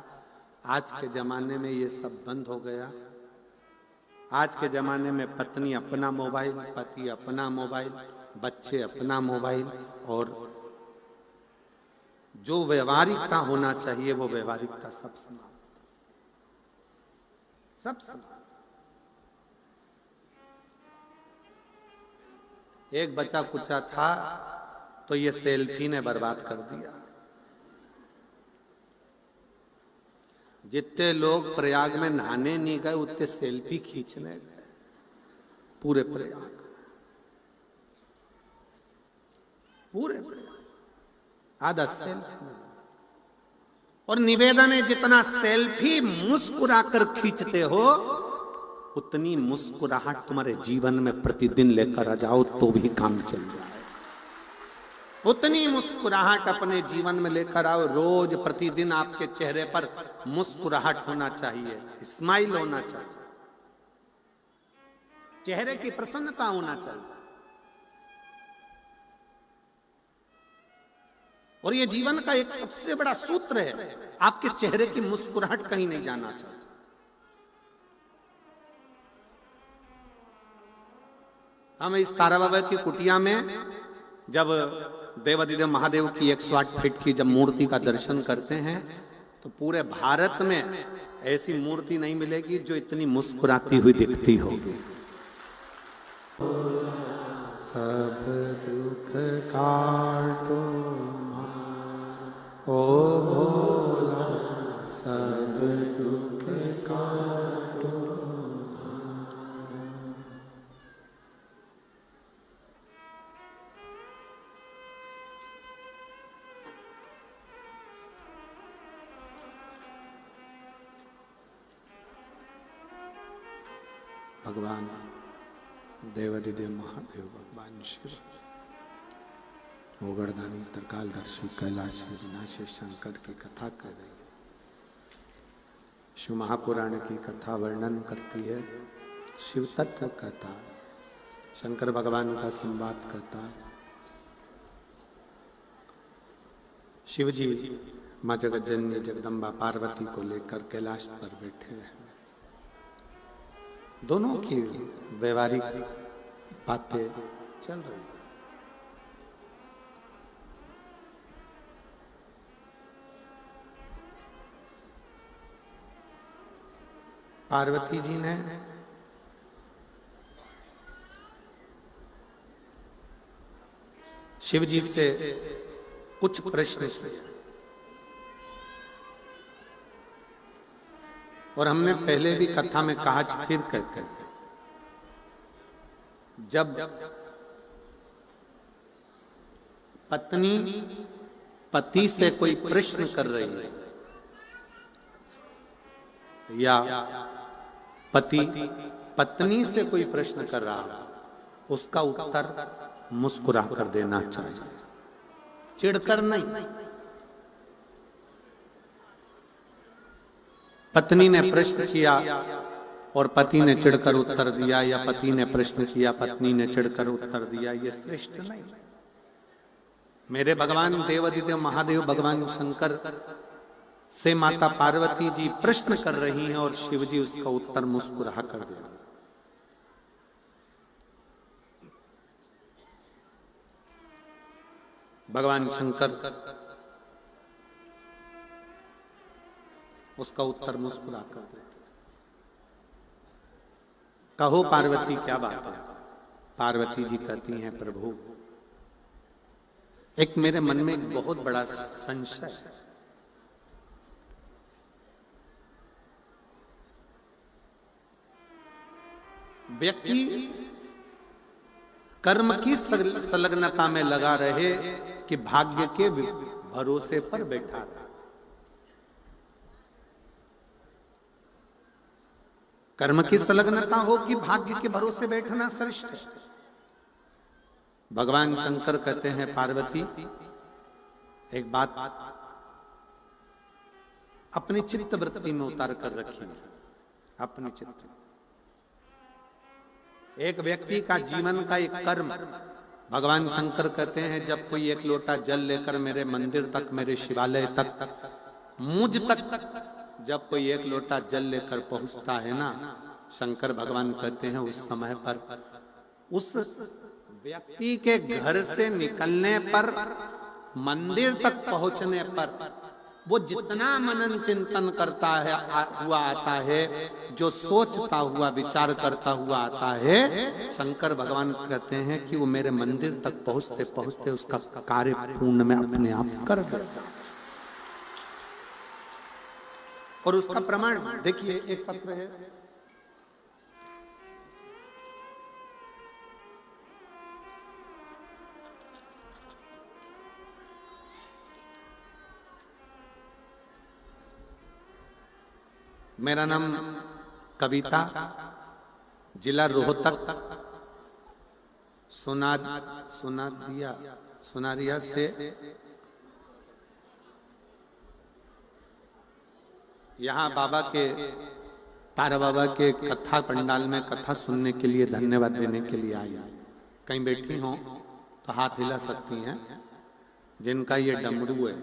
आज के जमाने में ये सब बंद हो गया। आज के जमाने में पत्नी अपना मोबाइल, पति अपना मोबाइल, बच्चे अपना मोबाइल, और जो व्यवहारिकता होना चाहिए वो व्यवहारिकता सब समाप्त, सब समाप्त। एक बच्चा कुचा था तो ये सेल्फी ने बर्बाद कर दिया। जितने लोग प्रयाग में नहाने नहीं गए उतने सेल्फी खींचने गए पूरे प्रयाग, पूरे आधा सेल्फी। और निवेदन है, जितना सेल्फी मुस्कुराकर खींचते हो उतनी मुस्कुराहट तुम्हारे जीवन में प्रतिदिन लेकर आ जाओ तो भी काम चल जाए। उतनी मुस्कुराहट अपने जीवन में लेकर आओ। रोज प्रतिदिन आपके चेहरे पर मुस्कुराहट होना चाहिए, स्माइल होना चाहिए, चेहरे की प्रसन्नता होना चाहिए। और ये जीवन का एक सबसे बड़ा सूत्र है, आपके चेहरे की मुस्कुराहट कहीं नहीं जाना चाहिए। हम इस तारा बाबा की कुटिया में जब देवादिदेव महादेव की 108 फीट की जब मूर्ति का दर्शन करते हैं तो पूरे भारत में ऐसी मूर्ति नहीं मिलेगी जो इतनी मुस्कुराती हुई दिखती होगी। सब दुख काटो ओ भोला, सब दुख काटो। भगवान देवादिदेव महादेव, भगवान शिव, ओगरदानी त्रिकालदर्शी कैलाश विनाशी शंकर की कथा कर रही है। शिव महापुराण की कथा वर्णन करती है, शिव तत्व कथा, शंकर भगवान का संवाद करता है। शिव जी माँ जगज्जननी जगदम्बा पार्वती को लेकर कैलाश पर बैठे हैं। दोनों की व्यवहारिक बातें चल रही। पार्वती जी ने शिव जी से कुछ प्रश्न किए और हमने पहले भी कथा में कहा, फिर कहते हैं, जब पत्नी पति से कोई प्रश्न कर रही है या पति पत्नी से कोई प्रश्न कर रहा है, उसका उत्तर मुस्कुरा कर देना चाहिए, चिढ़कर नहीं। पत्नी ने प्रश्न किया और पति ने चिढ़कर उत्तर दिया, या पति ने प्रश्न किया, पत्नी ने चिढ़कर उत्तर दिया, ये श्रेष्ठ नहीं। मेरे भगवान देवादिदेव महादेव भगवान शंकर से माता पार्वती जी प्रश्न कर रही हैं और शिव जी उसका उत्तर मुस्कुरा कर दे रहे हैं। भगवान शंकर उसका उत्तर मुस्कुरा कर देते। कहो पार्वती क्या बात है। पार्वती जी कहती हैं प्रभु, एक मेरे मन में एक बहुत बड़ा संशय है। व्यक्ति कर्म की संलग्नता में लगा रहे कि भाग्य के भरोसे पर बैठा रहे। कर्म की संलग्नता हो कि भाग्य के भरोसे बैठना श्रेष्ठ है। भगवान शंकर कहते हैं पार्वती, एक बात अपनी चित्त वृत्ति में उतार कर रखिए। अपनी चित्त, एक व्यक्ति का जीवन का एक कर्म, भगवान शंकर कहते हैं जब कोई एक लोटा जल लेकर मेरे मंदिर तक, मेरे शिवालय तक, मुझ तक जब कोई एक लोटा जल लेकर पहुंचता है ना, शंकर भगवान कहते हैं उस समय पर, उस व्यक्ति के घर से निकलने पर, मंदिर तक पहुंचने पर, वो जितना मनन चिंतन करता है हुआ आता है, जो सोचता हुआ विचार करता हुआ आता है, शंकर भगवान कहते हैं कि वो मेरे मंदिर तक पहुंचते पहुंचते उसका कार्य पूर्ण में अपने आप कर देता। और उसका प्रमाण देखिए, एक पत्र है, मेरा नाम कविता, जिला रोहतक, सुनारिया से यहाँ बाबा के, तारा बाबा के कथा पंडाल में कथा सुनने के लिए, धन्यवाद देने के लिए आई। कहीं बैठी हो तो हाथ हिला सकती हैं जिनका ये डमरू है।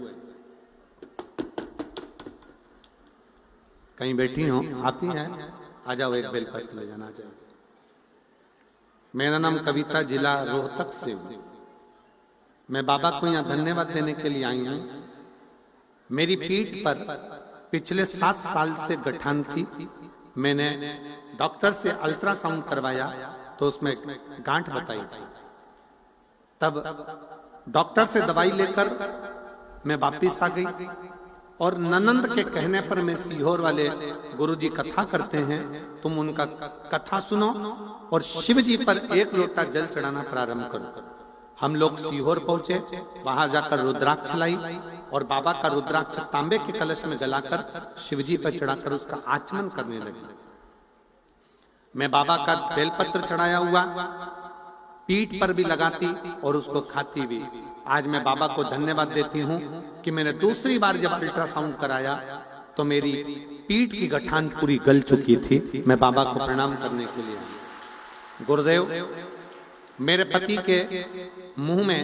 कहीं बैठी हो, आप ही हैं, आ जाओ, एक बेलपत्र ले जाना चाहिए। मेरा नाम कविता, जिला रोहतक से हूं। मैं बाबा को यहाँ धन्यवाद देने के लिए आई हूँ। मेरी पीठ पर पिछले 7 साल से गठान थी। मैंने डॉक्टर से अल्ट्रासाउंड करवाया तो उसमें गांठ बताई थी। तब डॉक्टर से दवाई लेकर मैं वापिस आ गई और ननंद के कहने पर, मैं सीहोर वाले गुरुजी कथा करते हैं, तुम उनका कथा सुनो और शिव जी पर एक लोटा जल चढ़ाना प्रारंभ करो। हम लोग सीहोर पहुंचे, वहां जाकर रुद्राक्ष लाई और बाबा का रुद्राक्ष तांबे के कलश में जलाकर शिवजी पर चढ़ाकर उसका आचमन करने लगी। मैं बाबा का बेलपत्र चढ़ाया हुआ पीठ पर भी लगाती और उसको खाती भी। आज मैं बाबा को धन्यवाद देती हूँ कि मैंने दूसरी बार जब अल्ट्रासाउंड कराया तो मेरी पीठ की गठान पूरी गल चुकी थी। मैं बाबा को प्रणाम करने के लिए आई। गुरुदेव, मेरे पति के मुंह में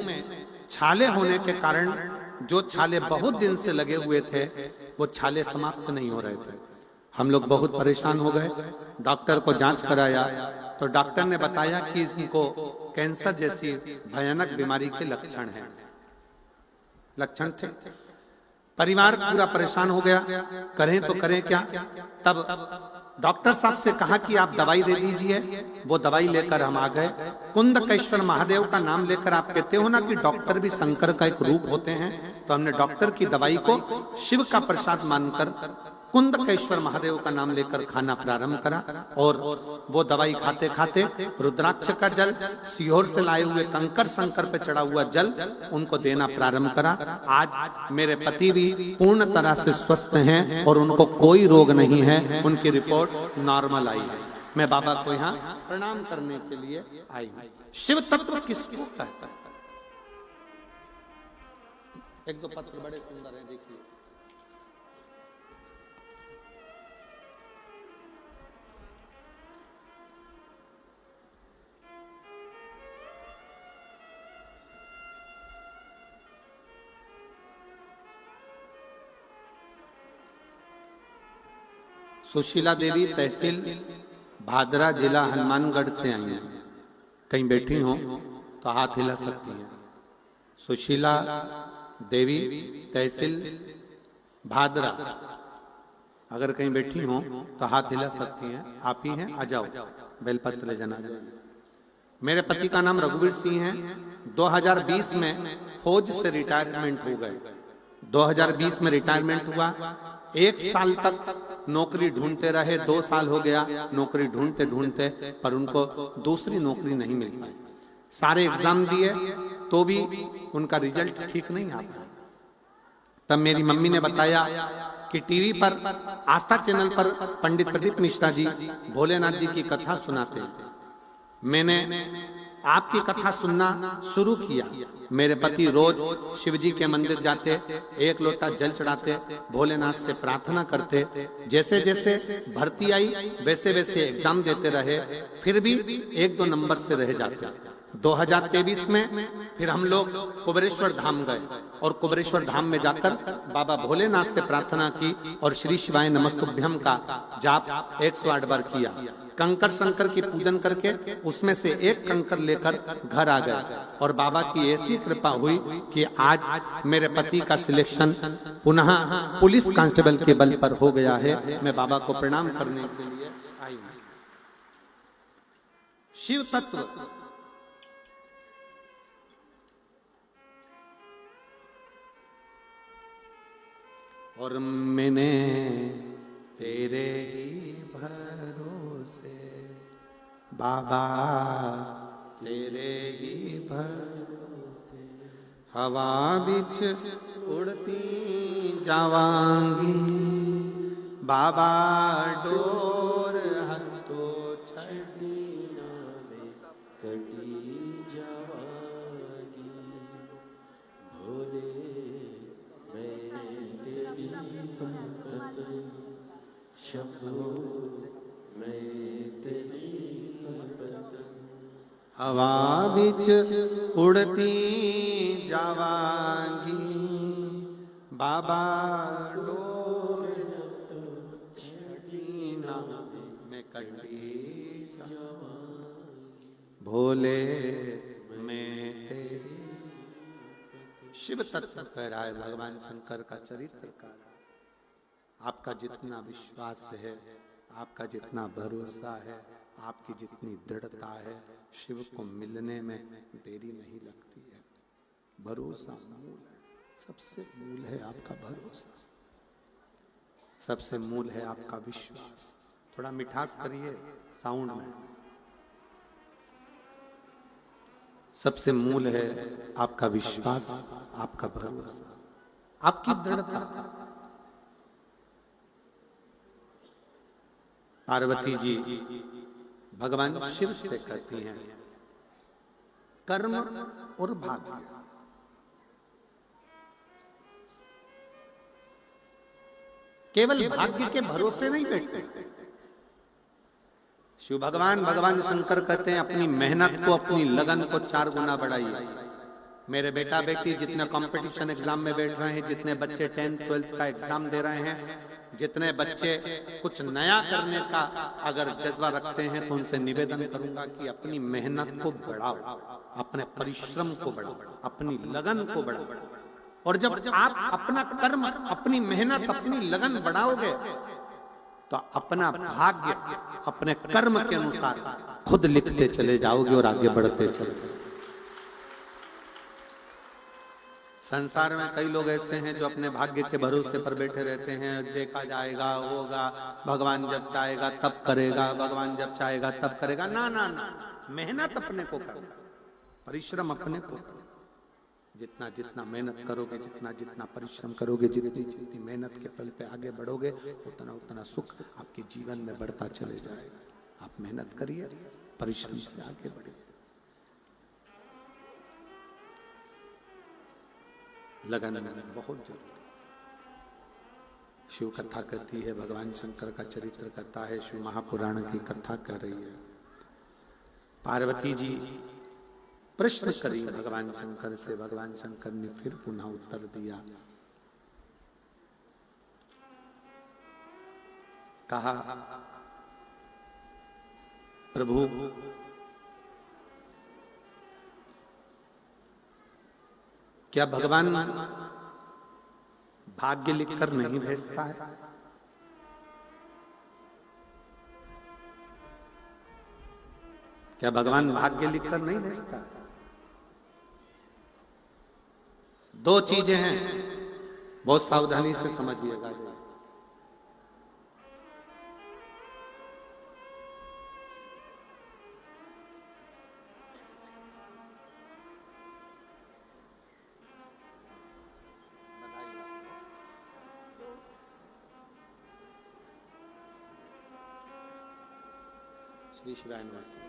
छाले होने के कारण, जो छाले बहुत दिन से लगे हुए थे, वो छाले समाप्त नहीं हो रहे थे। हम लोग बहुत परेशान हो गए। डॉक्टर को जांच कराया तो डॉक्टर ने बताया कि इनको कैंसर जैसी भयानक बीमारी के लक्षण थे। परिवार पूरा परेशान हो गया, करें तो करें क्या। तब डॉक्टर साहब से कहा कि आप दवाई दे दीजिए। वो दवाई लेकर हम आ गए। कुंदकेश्वर महादेव का नाम लेकर, आप कहते हो ना कि डॉक्टर भी शंकर का एक रूप होते हैं, तो हमने डॉक्टर की दवाई को शिव का प्रसाद मानकर कुंदकेश्वर महादेव का नाम लेकर खाना प्रारंभ करा और वो दवाई खाते खाते रुद्राक्ष का जल, सीहोर से लाए हुए कंकर शंकर पे चढ़ा हुआ जल उनको देना प्रारंभ करा। आज मेरे पति भी पूर्ण तरह से स्वस्थ हैं और उनको कोई रोग नहीं है। उनकी रिपोर्ट नॉर्मल आई है। मैं बाबा को यहाँ प्रणाम करने के लिए आई हूँ। शिव तत्व किसको कहता है? एक दो पत्र बड़े सुंदर है, देखिए। सुशीला देवी, तहसील भादरा, जिला हनुमानगढ़ से आई हैं। कहीं बैठी हो तो हाथ हिला सकती हैं। सुशीला देवी, तहसील भादरा, अगर कहीं बैठी हो तो हाथ हिला सकती हैं। आप ही हैं, आ जाओ। बेलपत्र ले जाना चाहिए। मेरे पति का नाम रघुवीर सिंह है। 2020 में फौज से रिटायरमेंट हो गए। 2020 में रिटायरमेंट हुआ। 1 साल तक नौकरी ढूंढते रहे, 2 साल हो गया नौकरी ढूंढते ढूंढते, पर उनको दूसरी नौकरी नहीं मिल पाई। सारे एग्जाम दिए तो भी उनका रिजल्ट ठीक नहीं आता। तब मेरी मम्मी ने बताया कि टीवी पर आस्था चैनल पर पंडित प्रदीप मिश्रा जी भोलेनाथ जी की कथा सुनाते हैं। मैंने आपकी कथा सुनना शुरू किया। मेरे पति रोज शिव जी के मंदिर जाते, 1 लोटा जल चढ़ाते, भोलेनाथ से प्रार्थना करते। जैसे जैसे भर्ती आई वैसे वैसे एग्जाम देते रहे, फिर भी 1-2 नंबर से रह जाते। 2023 में फिर हम लोग कुबेरेश्वर धाम गए और कुबेरेश्वर धाम में जाकर बाबा भोलेनाथ से प्रार्थना की और श्री शिवाय नमस्तुभ्यम का जाप 108 बार किया। कंकर शंकर की पूजन करके उसमें से 1 कंकर लेकर घर आ गए और बाबा की ऐसी कृपा हुई कि आज मेरे पति का सिलेक्शन पुनः पुलिस कांस्टेबल के बल पर हो गया है। मैं बाबा को प्रणाम करने के लिए आई हूं। शिव तत्व और मैंने तेरे ही भरोसे बाबा, तेरे ही भरोसे हवा बिच उड़ती जावांगी बाबा, डोर हतो छड़ी नावे कटी जावांगी भोले हवा बिच उड़ती जावांगी बाबा, डोर छड़ी नावे में कटी जावांगी भोले मैं तेरी। शिव तत्व कह रहा है भगवान शंकर का चरित्र का। आपका जितना विश्वास है, आपका जितना भरोसा है, आपकी जितनी दृढ़ता है, शिव को मिलने में देरी नहीं लगती है। भरोसा मूल है, सबसे मूल है आपका भरोसा, सबसे मूल है आपका विश्वास। थोड़ा मिठास करिए साउंड में। सबसे मूल है आपका विश्वास, आपका भरोसा, आपकी दृढ़ता। पार्वती जी भगवान शिव से कहती हैं कर्म और भाग्य। केवल भाग्य के भरोसे नहीं बैठते। शिव भगवान शंकर कहते हैं अपनी मेहनत को, अपनी लगन को 4 गुना बढ़ाइए। मेरे बेटा बेटी जितने कंपटीशन एग्जाम में बैठ रहे हैं, जितने बच्चे 10th 12th का एग्जाम दे रहे हैं, जितने बच्चे कुछ नया करने का अगर जज्बा रखते हैं, तो उनसे निवेदन करूंगा कि अपनी मेहनत को बढ़ाओ, अपने परिश्रम को बढ़ाओ, अपनी लगन को बढ़ाओ। और जब आप अपना कर्म, अपनी मेहनत, अपनी लगन बढ़ाओगे तो अपना भाग्य अपने कर्म के अनुसार खुद लिखते चले जाओगे और आगे बढ़ते चले जाओगे। संसार में कई लोग ऐसे हैं जो अपने भाग्य के भरोसे पर बैठे रहते हैं। देखा जाएगा, होगा, भगवान जब चाहेगा तब करेगा, भगवान जब चाहेगा तब करेगा। ना ना ना, मेहनत अपने को करो, परिश्रम अपने को करो। जितना जितना मेहनत करोगे, जितना जितना परिश्रम करोगे, जितनी जितनी मेहनत के पल पे आगे बढ़ोगे, उतना उतना सुख आपके जीवन में बढ़ता चले जाएगा। आप मेहनत करिए, परिश्रम से आगे बढ़िए। लगन बहुत जरूरी। शिव कथा कहती है, भगवान शंकर का चरित्र कहता है, शिव महापुराण की कथा कह रही है। पार्वती जी प्रश्न करी भगवान शंकर से, भगवान शंकर ने फिर पुनः उत्तर दिया, कहा प्रभु क्या भगवान भाग्य लिखकर नहीं भेजता है? क्या भगवान भाग्य लिखकर नहीं भेजता? दो चीजें हैं, बहुत सावधानी से समझिएगा। श्री शिवाय नमस्ते।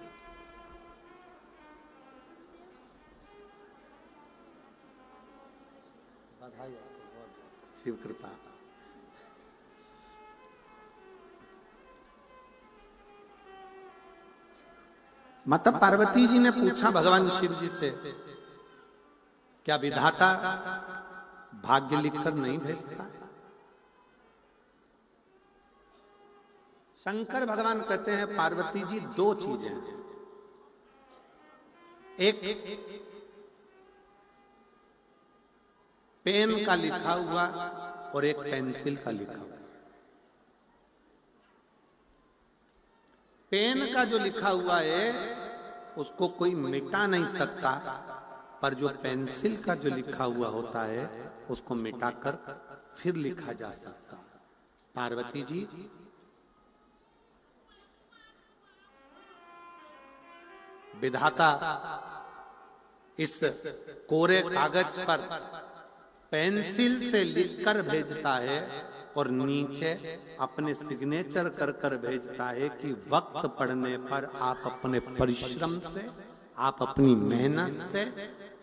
शिव कृपा। माता पार्वती जी ने पूछा भगवान शिव जी से, क्या विधाता भाग्य लिखकर नहीं भेजता? शंकर भगवान कहते हैं पार्वती जी दो चीजें, एक पेन का लिखा हुआ और एक पेंसिल का लिखा हुआ। पेन का जो लिखा हुआ है उसको कोई मिटा नहीं सकता, पर जो पेंसिल का जो लिखा हुआ होता है उसको मिटाकर फिर लिखा जा सकता। पार्वती जी विधाता इस कोरे कागज पर पेंसिल से लिखकर भेजता है और नीचे अपने सिग्नेचर कर कर भेजता है कि वक्त पड़ने पर आप अपने परिश्रम से, आप अपनी मेहनत से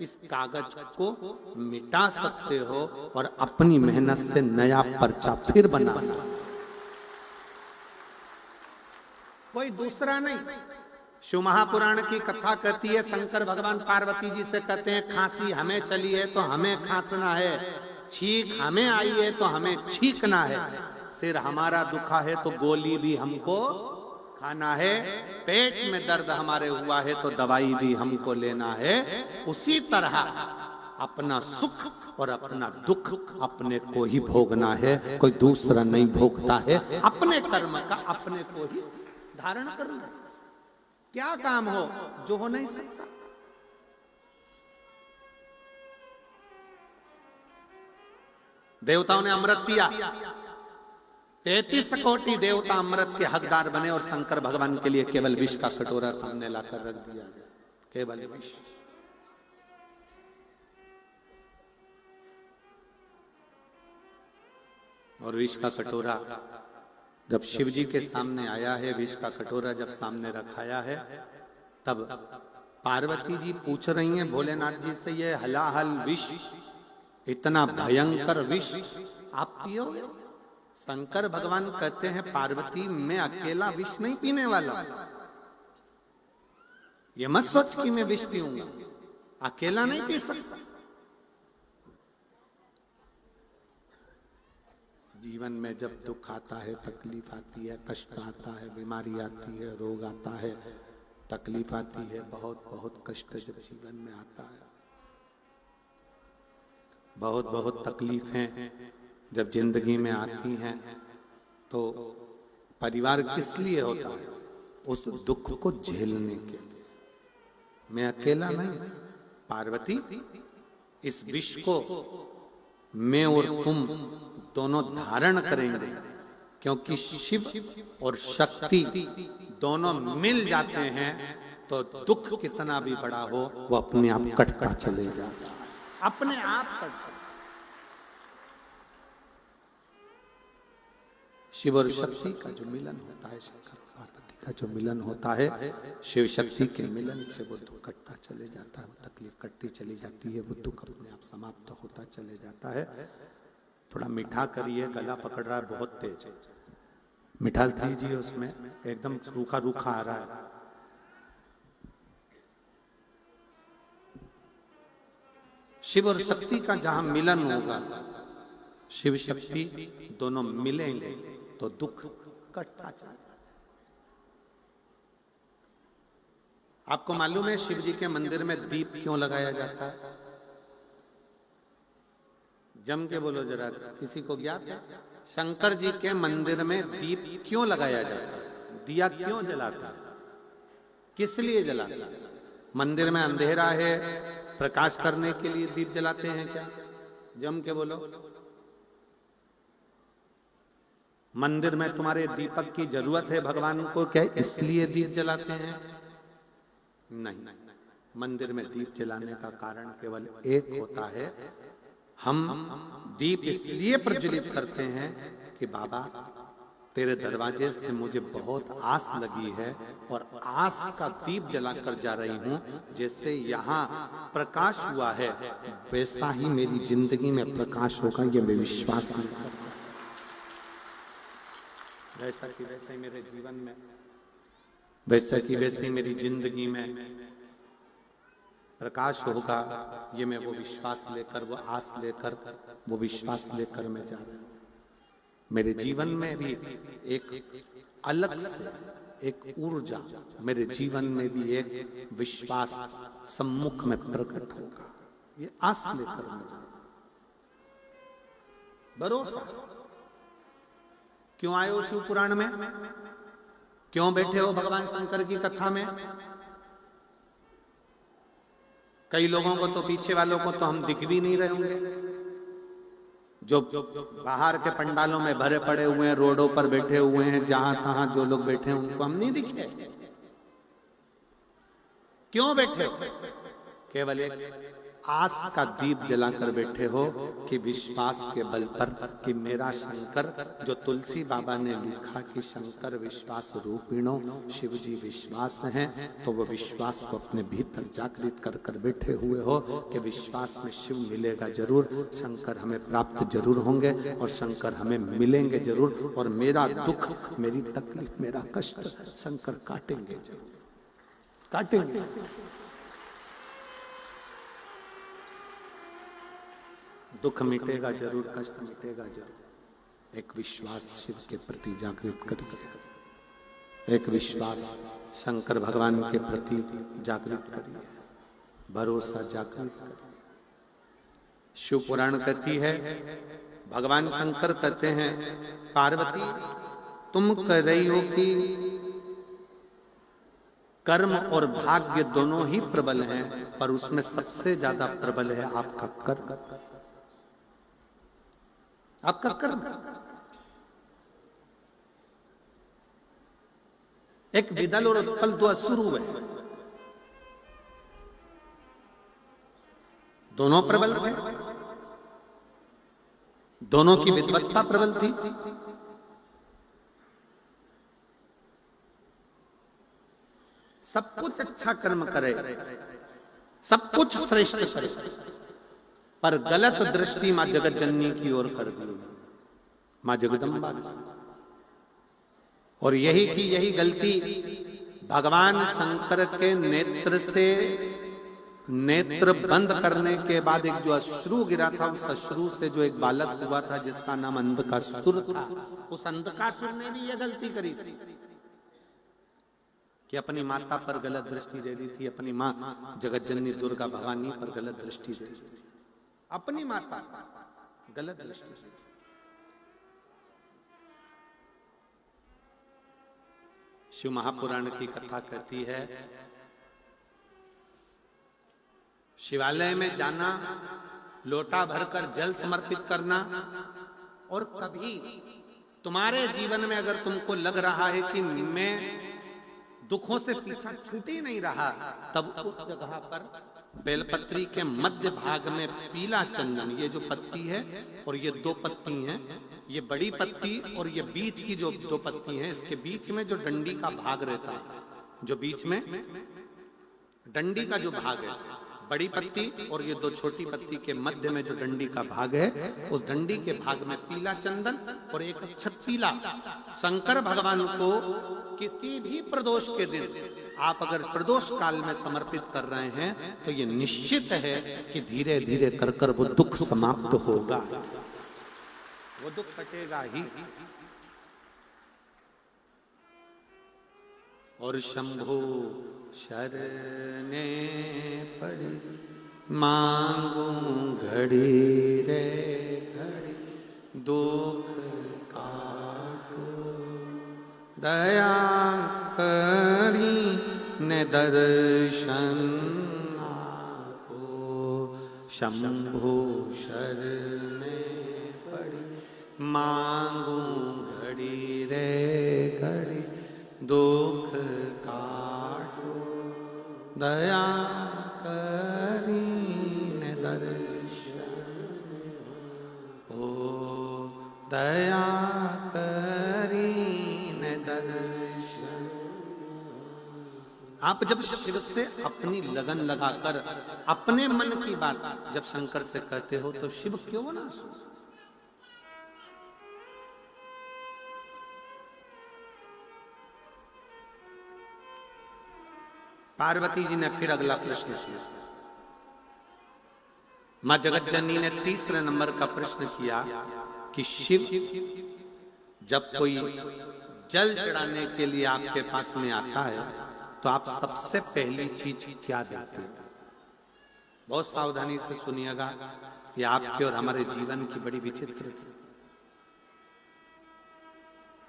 इस कागज को मिटा सकते हो और अपनी मेहनत से नया पर्चा फिर बना सकते हो। कोई दूसरा नहीं। शिव महापुराण की कथा कहती है, शंकर भगवान पार्वती जी से कहते हैं खांसी हमें चली है तो हमें खांसना है, छींक हमें आई है तो हमें छींकना है, सिर हमारा दुखा है तो गोली भी हमको खाना है, पेट में दर्द हमारे हुआ है तो दवाई भी हमको लेना है। उसी तरह अपना सुख और अपना दुख अपने को ही भोगना है, कोई दूसरा नहीं भोगता है। अपने कर्म का अपने को ही धारण करना है। क्या काम हो जो हो नहीं सकता? देवताओं ने अमृत पिया, 33 कोटि देवता अमृत के हकदार बने और शंकर भगवान के लिए केवल विष का कटोरा सामने लाकर रख दिया गया, केवल विष। और विष का कटोरा जब शिव जी के सामने आया है, विष का कटोरा जब सामने रखाया है, तब पार्वती जी पूछ रही हैं भोलेनाथ जी से, ये हलाहल विष, इतना भयंकर विष आप पियोगे? शंकर भगवान कहते हैं पार्वती मैं अकेला विष नहीं पीने वाला, ये मत सोच कि मैं विष पीऊंगा, अकेला नहीं पी सकता। जीवन में जब दुख आता है, तकलीफ आती है, कष्ट आता है, बीमारी आती है, रोग आता है, तकलीफ आती है, बहुत बहुत कष्ट जब जीवन में आता है, बहुत बहुत तकलीफें जब जिंदगी में आती हैं, तो परिवार किस लिए होता है? उस दुख को झेलने के लिए। मैं अकेला नहीं, पार्वती इस विष को मैं और तुम दोनों धारण करेंगे, क्योंकि शिव और शक्ति दोनों मिल जाते हैं तो दुख कितना भी बड़ा हो वो अपने आप कटता चले जाता, अपने आप कटता। शिव और शक्ति का जो मिलन होता है, शंकर और पार्वती का जो मिलन होता है, शिव शक्ति के मिलन से वो दुख कटता चले जाता है, वो तकलीफ कटती चली जाती है, वो दुख अपने आप समाप्त होता चले जाता है। थोड़ा मीठा करिए, गला पकड़ रहा है बहुत तेज, मिठास दीजिए उसमें, एकदम रूखा रूखा आ रहा है। शिव और शक्ति का जहां मिलन होगा, शिव शक्ति दोनों मिलेंगे तो दुख कटता चला जाता। आपको मालूम है शिव जी के मंदिर में दीप क्यों लगाया जाता है? जम के बोलो जरा, किसी को ज्ञात है? शंकर जी के मंदिर में दीप क्यों लगाया जाता है? दिया क्यों जलाता है? किस लिए जलाते हैं? मंदिर में अंधेरा है, प्रकाश करने के लिए दीप जलाते हैं क्या? जम के बोलो। मंदिर में तुम्हारे दीपक की जरूरत है भगवान को, क्या इसलिए दीप जलाते हैं? नहीं, मंदिर में दीप जलाने का कारण केवल एक होता है। हम दीप इसलिए प्रज्वलित करते हैं कि बाबा तेरे दरवाजे से मुझे बहुत आस लगी है और आस का दीप जलाकर जा रही हूं। जैसे यहाँ प्रकाश हुआ है वैसा ही मेरी जिंदगी में प्रकाश होगा, ये मैं विश्वास नहीं करता। वैसा कि वैसे ही मेरे जीवन में, वैसा कि वैसे ही मेरी जिंदगी में प्रकाश होगा, ये मैं वो विश्वास लेकर, वो आस लेकर, वो विश्वास लेकर मैं जा रहा हूं। मेरे जीवन में भी एक अलग से एक ऊर्जा, मेरे जीवन में भी एक विश्वास सम्मुख में प्रकट होगा, ये आस लेकर मैं जा रहा हूं। भरोसा। क्यों आए हो शिव पुराण में? क्यों बैठे हो भगवान शंकर की कथा में? कई लोगों को तो, पीछे वालों को तो हम दिख भी नहीं रहे होंगे, जो बाहर के पंडालों में भरे पड़े हुए हैं, रोडों पर बैठे हुए हैं, जहां तहां जो लोग बैठे हैं उनको हम नहीं दिखे। क्यों बैठे हो? केवल एक आस का दीप जलाकर बैठे हो कि विश्वास के बल पर कि मेरा शंकर, जो तुलसी बाबा ने लिखा कि शंकर विश्वास रूपिणो, शिव जी विश्वास हैं, तो वो विश्वास को अपने भीतर जागृत कर कर बैठे हुए हो कि विश्वास में शिव मिलेगा जरूर, शंकर हमें प्राप्त जरूर होंगे और शंकर हमें मिलेंगे जरूर, और मेरा दुख, मेरी तकलीफ, मेरा कष्ट शंकर काटेंगे जरूर, काटेंगे। दुख मिटेगा जरूर, कष्ट मिटेगा जरूर। एक विश्वास शिव के प्रति जागृत करिए, एक विश्वास शंकर भगवान के प्रति जागृत करिए, भरोसा जागृत करिए। शिव पुराण कहती है, भगवान शंकर कहते हैं, पार्वती तुम कह रही हो कि कर्म और भाग्य दोनों ही प्रबल हैं, पर उसमें सबसे ज्यादा प्रबल है आपका कर्म, आपका कर्म। एक विदल और उत्पल दो असुर हुए, दोनों प्रबल थे, दोनों की विद्वत्ता प्रबल थी। सब कुछ अच्छा कर्म करे, सब कुछ श्रेष्ठ करे, पर गलत दृष्टि मां जगत जननी की ओर कर दी, मां जगदम्बा की। और यही की यही गलती भगवान शंकर के नेत्र से, नेत्र बंद करने के बाद एक जो अश्रु गिरा था, उस अश्रु से जो एक बालक हुआ था जिसका नाम अंधकासुर था, उस अंधकासुर ने भी यह गलती करी थी कि अपनी माता पर गलत दृष्टि दे दी थी, अपनी मां जगत जननी दुर्गा भवानी पर गलत दृष्टि दे दी थी, अपनी माता गलत दृष्टि से। शिव महापुराण की कथा कहती है, शिवालय में जाना, लोटा भरकर जल समर्पित करना, और कभी तुम्हारे जीवन में अगर तुमको लग रहा है कि मैं दुखों से पीछा छूट ही नहीं रहा, तब उस जगह पर बेलपत्री के मध्य भाग में पीला चंदन, ये जो पत्ती है और ये दो पत्ती हैं, ये बड़ी पत्ती और ये बीच की जो दो पत्ती हैं, इसके बीच में जो डंडी का भाग रहता है, जो बीच में डंडी का जो भाग है, बड़ी पत्ती और ये दो छोटी पत्ती के मध्य में जो डंडी का भाग है, उस डंडी के भाग में पीला चंदन और एक अक्षत पीला। शंकर भगवान को किसी भी प्रदोष के दिन आप अगर प्रदोष काल में समर्पित कर रहे हैं, तो ये निश्चित है कि धीरे धीरे कर कर वो दुख समाप्त होगा, वो दुख कटेगा ही। और शंभो शरणे पड़ी मांगू घड़ी रे घड़ी, दुख काटो दया करी ने दर्शन को, शंभु शरणे पड़ी, मांगू घड़ी रे घड़ी, दुख काटो दया करीन दर्शन ओ, दया करीन दर्शन। आप जब शिव से अपनी लगन लगाकर अपने मन की बात जब शंकर से कहते हो तो शिव क्यों ना सुने? पार्वती जी ने फिर अगला प्रश्न किया। मां जगतजननी ने तीसरे नंबर का प्रश्न किया कि शिव जब कोई जल चढ़ाने के लिए आपके पास में आता है तो आप सबसे पहली चीज क्या देते हैं? बहुत सावधानी से सुनिएगा, ये आपके और हमारे जीवन की बड़ी विचित्र थी।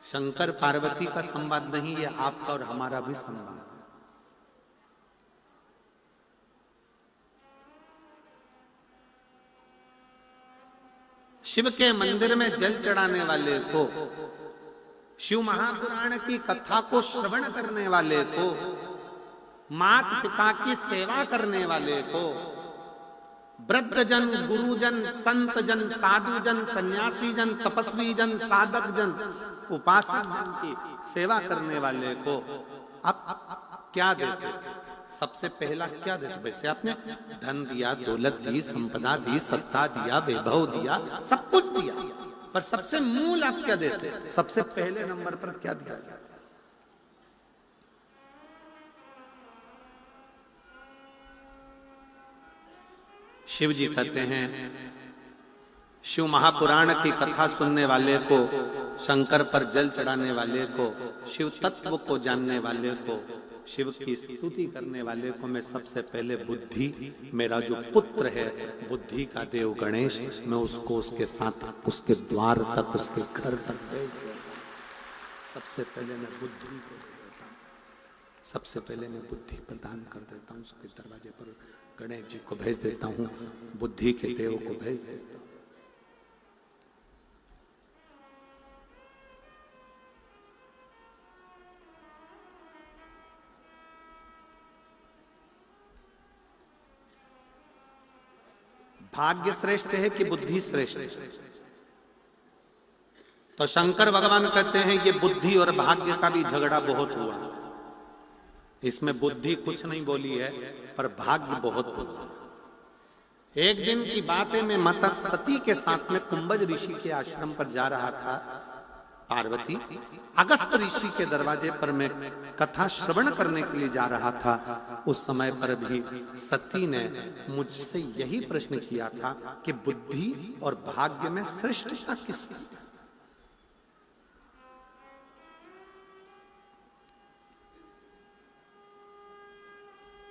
शंकर पार्वती का संवाद नहीं, ये आपका और हमारा भी संवाद। शिव के मंदिर में जल चढ़ाने वाले को, शिव महापुराण की कथा को श्रवण करने वाले को, माता पिता की सेवा करने वाले को, वृद्धजन, गुरुजन, संत जन, साधु जन, सन्यासी जन, तपस्वी जन, साधक जन, उपासक जन की सेवा करने वाले को आप क्या देते? सबसे पहला क्या देते? वैसे आपने धन दिया, दौलत दी, संपदा दी, सत्ता दिया, वैभव दिया, सब कुछ दिया, पर सबसे मूल आप क्या देते? सबसे पहले नंबर पर क्या दिया जाता? शिव जी कहते हैं, शिव महापुराण की कथा सुनने वाले को, शंकर पर जल चढ़ाने वाले को, शिव तत्व को जानने वाले को, शिव की स्तुति करने वाले को मैं सबसे पहले बुद्धि, मेरा जो पुत्र है बुद्धि का देव गणेश, मैं उसको उसके साथ उसके द्वार तक, उसके घर तक भेज देता हूं। सबसे पहले मैं बुद्धि को देता हूं, सबसे पहले मैं बुद्धि प्रदान कर देता हूं, उसके दरवाजे पर गणेश जी को भेज देता हूं, बुद्धि के देव को भेज देता हूं। भाग्य श्रेष्ठ है कि बुद्धि श्रेष्ठ है? तो शंकर भगवान कहते हैं ये बुद्धि और भाग्य का भी झगड़ा बहुत हुआ। इसमें बुद्धि कुछ नहीं बोली है, पर भाग्य बहुत बोला। एक दिन की बात है, मैं माता सती के साथ में कुंभज ऋषि के आश्रम पर जा रहा था। पार्वती अगस्त ऋषि के दरवाजे पर मैं कथा श्रवण करने के लिए जा रहा था। उस समय पर भी सती ने मुझसे यही प्रश्न किया था कि बुद्धि और भाग्य में श्रेष्ठता किसकी है?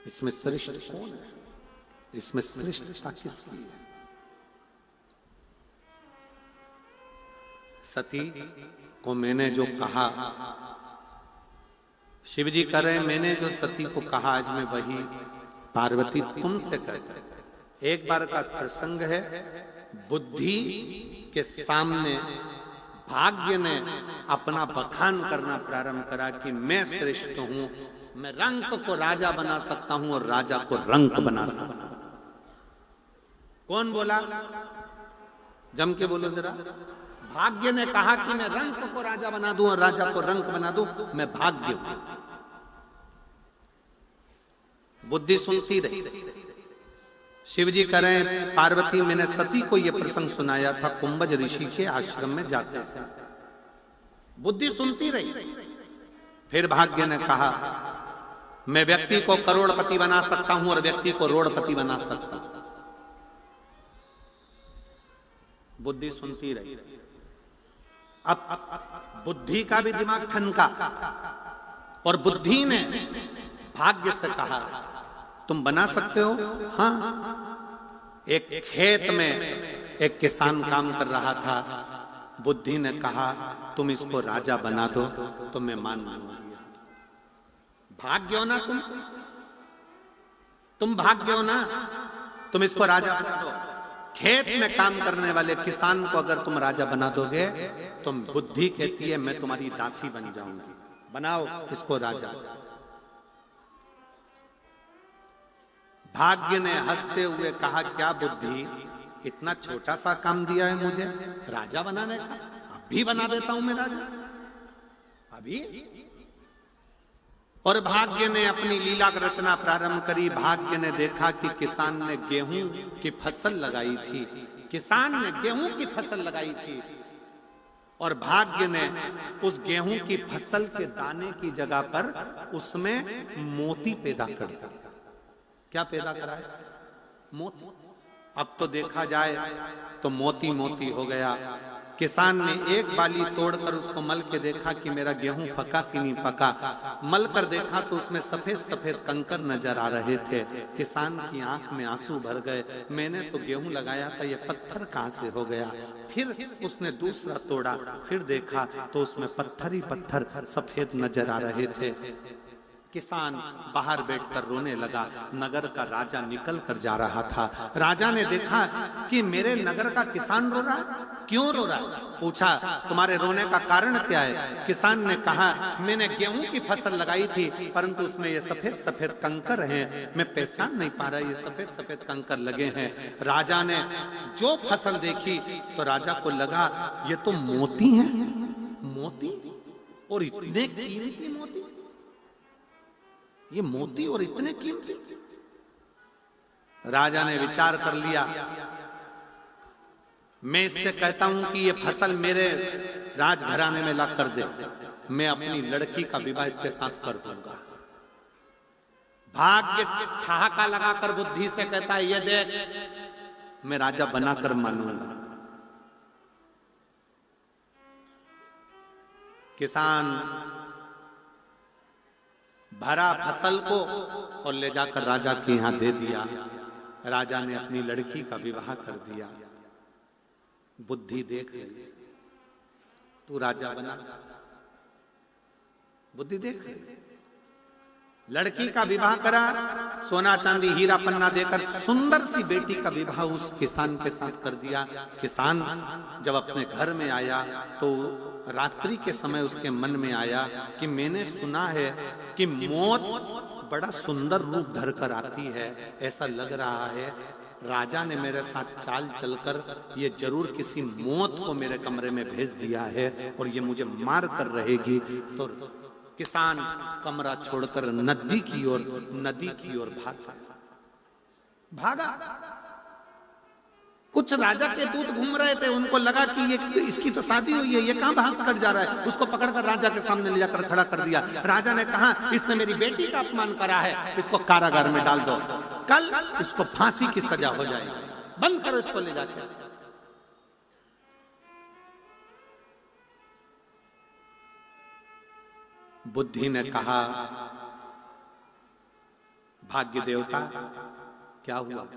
इसमें श्रेष्ठ कौन है? इसमें श्रेष्ठता किसकी है? सती को मैंने जो कहा, शिव जी कह रहे, मैंने जो सती को कहा आज मैं वही पार्वती तुमसे कहता। एक बार का प्रसंग है, बुद्धि के सामने भाग्य ने अपना बखान करना प्रारंभ करा कि मैं श्रेष्ठ हूं, मैं रंक को राजा बना सकता हूं और राजा को रंक बना सकता हूं। कौन बोला? जम के बोलो जरा। भाग्य ने कहा कि मैं रंक को राजा बना दूं और राजा को रंक बना दूं, मैं भाग्य हूं। बुद्धि सुनती रही। शिव जी कह रहे हैं, पार्वती मैंने सती को यह प्रसंग सुनाया था कुंभज ऋषि के आश्रम में जाते से। बुद्धि सुनती रही। फिर भाग्य ने कहा, मैं व्यक्ति को करोड़पति बना सकता हूं और व्यक्ति को रोड़पति बना सकता हूं। बुद्धि सुनती रही। अब बुद्धि का भी दिमाग ठनका और बुद्धि ने भाग्य से कहा, तुम बना सकते हो? हाँ। एक खेत में एक किसान काम कर रहा था। बुद्धि ने कहा, तुम इसको राजा बना दो तो मैं मान लूंगी। भाग्य हो ना तुम, तुम भाग्य हो ना, तुम इसको राजा बना दो। खेत में काम करने वाले किसान को अगर तुम राजा बना दोगे, तुम बुद्धि कहती है मैं तुम्हारी दासी बन जाऊंगी, बनाओ इसको राजा। भाग्य ने हंसते हुए कहा, क्या बुद्धि, इतना छोटा सा काम दिया है मुझे राजा बनाने का, अभी बना देता हूं मैं राजा, अभी। और भाग्य ने अपनी लीला रचना प्रारंभ करी। भाग्य ने देखा कि किसान ने गेहूं की फसल लगाई थी, किसान ने गेहूं की फसल लगाई थी, और भाग्य ने उस गेहूं की फसल के दाने की जगह पर उसमें मोती पैदा कर दिया। क्या पैदा कराए? मोती। अब तो देखा जाए तो मोती मोती हो गया। किसान ने एक बाली तोड़कर उसको मल के देखा कि मेरा गेहूं पका कि नहीं पका। मल कर देखा तो उसमें सफेद सफेद कंकर नजर आ रहे थे। किसान की आंख में आंसू भर गए, मैंने तो गेहूं लगाया था, ये पत्थर कहां से हो गया। फिर उसने दूसरा तोड़ा, फिर देखा तो उसमें पत्थर ही पत्थर सफेद नजर आ रहे थे। किसान बाहर बैठकर रोने लगा। नगर का राजा निकल कर जा रहा था। राजा ने देखा कि मेरे नगर का किसान रो रहा है, क्यों रो रहा है? पूछा, तुम्हारे रोने का कारण क्या है? किसान ने कहा, मैंने गेहूं की फसल लगाई थी, परंतु उसमें ये सफेद सफेद कंकर हैं, मैं पहचान नहीं पा रहा, ये सफेद सफेद कंकर लगे हैं। राजा ने जो फसल देखी तो राजा को लगा ये तो मोती हैं, मोती, और इतने कीमती मोती, ये मोती और इतने कीमती। राजा ने विचार कर लिया, मैं इससे कहता हूं कि ये फसल मेरे राजघराने में ला कर दे, मैं अपनी लड़की का विवाह इसके साथ कर दूंगा। भाग्य ठहाका लगाकर बुद्धि से कहता है, ये देख मैं राजा बनाकर मानूंगा। किसान भरा फसल को और ले जाकर राजा के यहां दे दिया। राजा ने अपनी लड़की का विवाह कर दिया। बुद्धि देख रही, तू राजा बना, बुद्धि देख रही। लड़की का विवाह करा, सोना चांदी हीरा पन्ना देकर सुंदर सी बेटी का विवाह उस किसान के साथ कर दिया। किसान जब अपने घर में आया तो रात्रि के समय उसके मन में आया कि मैंने सुना है कि मौत बड़ा सुंदर रूप धर कर आती है, ऐसा लग रहा है राजा ने मेरे साथ चाल चलकर ये जरूर किसी मौत को मेरे कमरे में भेज दिया है और ये मुझे मार कर रहेगी। तो किसान कमरा छोड़कर नदी की ओर भागा। कुछ राजा के दूत घूम रहे थे, उनको लगा कि ये इसकी तो शादी हुई है, ये कहां भाग कर जा रहा है। उसको पकड़कर राजा के सामने ले जाकर खड़ा कर दिया। राजा ने कहा, इसने मेरी बेटी का अपमान करा है, इसको कारागार में डाल दो, कल इसको फांसी की सजा हो जाएगी, बंद करो इसको ले जाकर। बुद्धि ने कहा, भाग्य देवता क्या हुआ,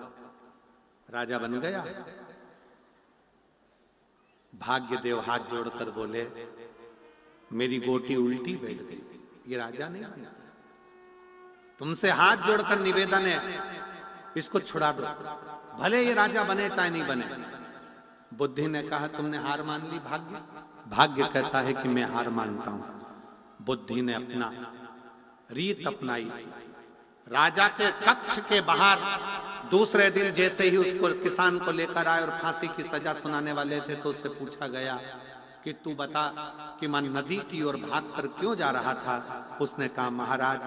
राजा बन गया? भाग्य देव हाथ जोड़कर बोले, मेरी गोटी उल्टी बैठ गई, ये राजा नहीं बना। तुमसे हाथ जोड़कर निवेदन है, इसको छुड़ा दो, भले ये राजा बने चाहे नहीं बने। बुद्धि ने कहा, तुमने हार मान ली भाग्य? भाग्य कहता है कि मैं हार मानता हूं। बुद्धि ने अपना रीत अपनाई। राजा के कक्ष के बाहर दूसरे दिन जैसे ही उसको किसान को लेकर आए और फांसी की सजा सुनाने वाले थे तो उससे पूछा गया कि तू बता कि मैं नदी की ओर भागकर क्यों जा रहा था? उसने कहा, महाराज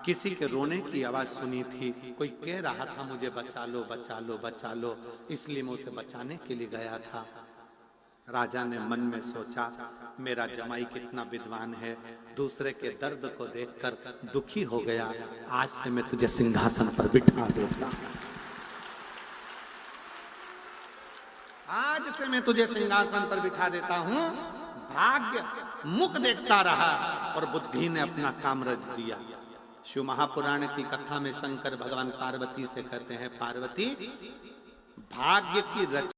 किसी के रोने की आवाज सुनी थी, कोई कह रहा था मुझे बचा लो बचा लो बचा लो, इसलिए मैं उसे बचाने के लिए गया था। राजा ने मन में सोचा, मेरा जमाई कितना विद्वान है, दूसरे के दर्द को देखकर दुखी हो गया, आज से मैं तुझे सिंहासन पर बिठा दूंगा, आज से मैं तुझे सिंहासन पर बिठा देता हूं। भाग्य मुख देखता रहा और बुद्धि ने अपना काम रच दिया। शिव महापुराण की कथा में शंकर भगवान पार्वती से कहते हैं, पार्वती भाग्य की रचना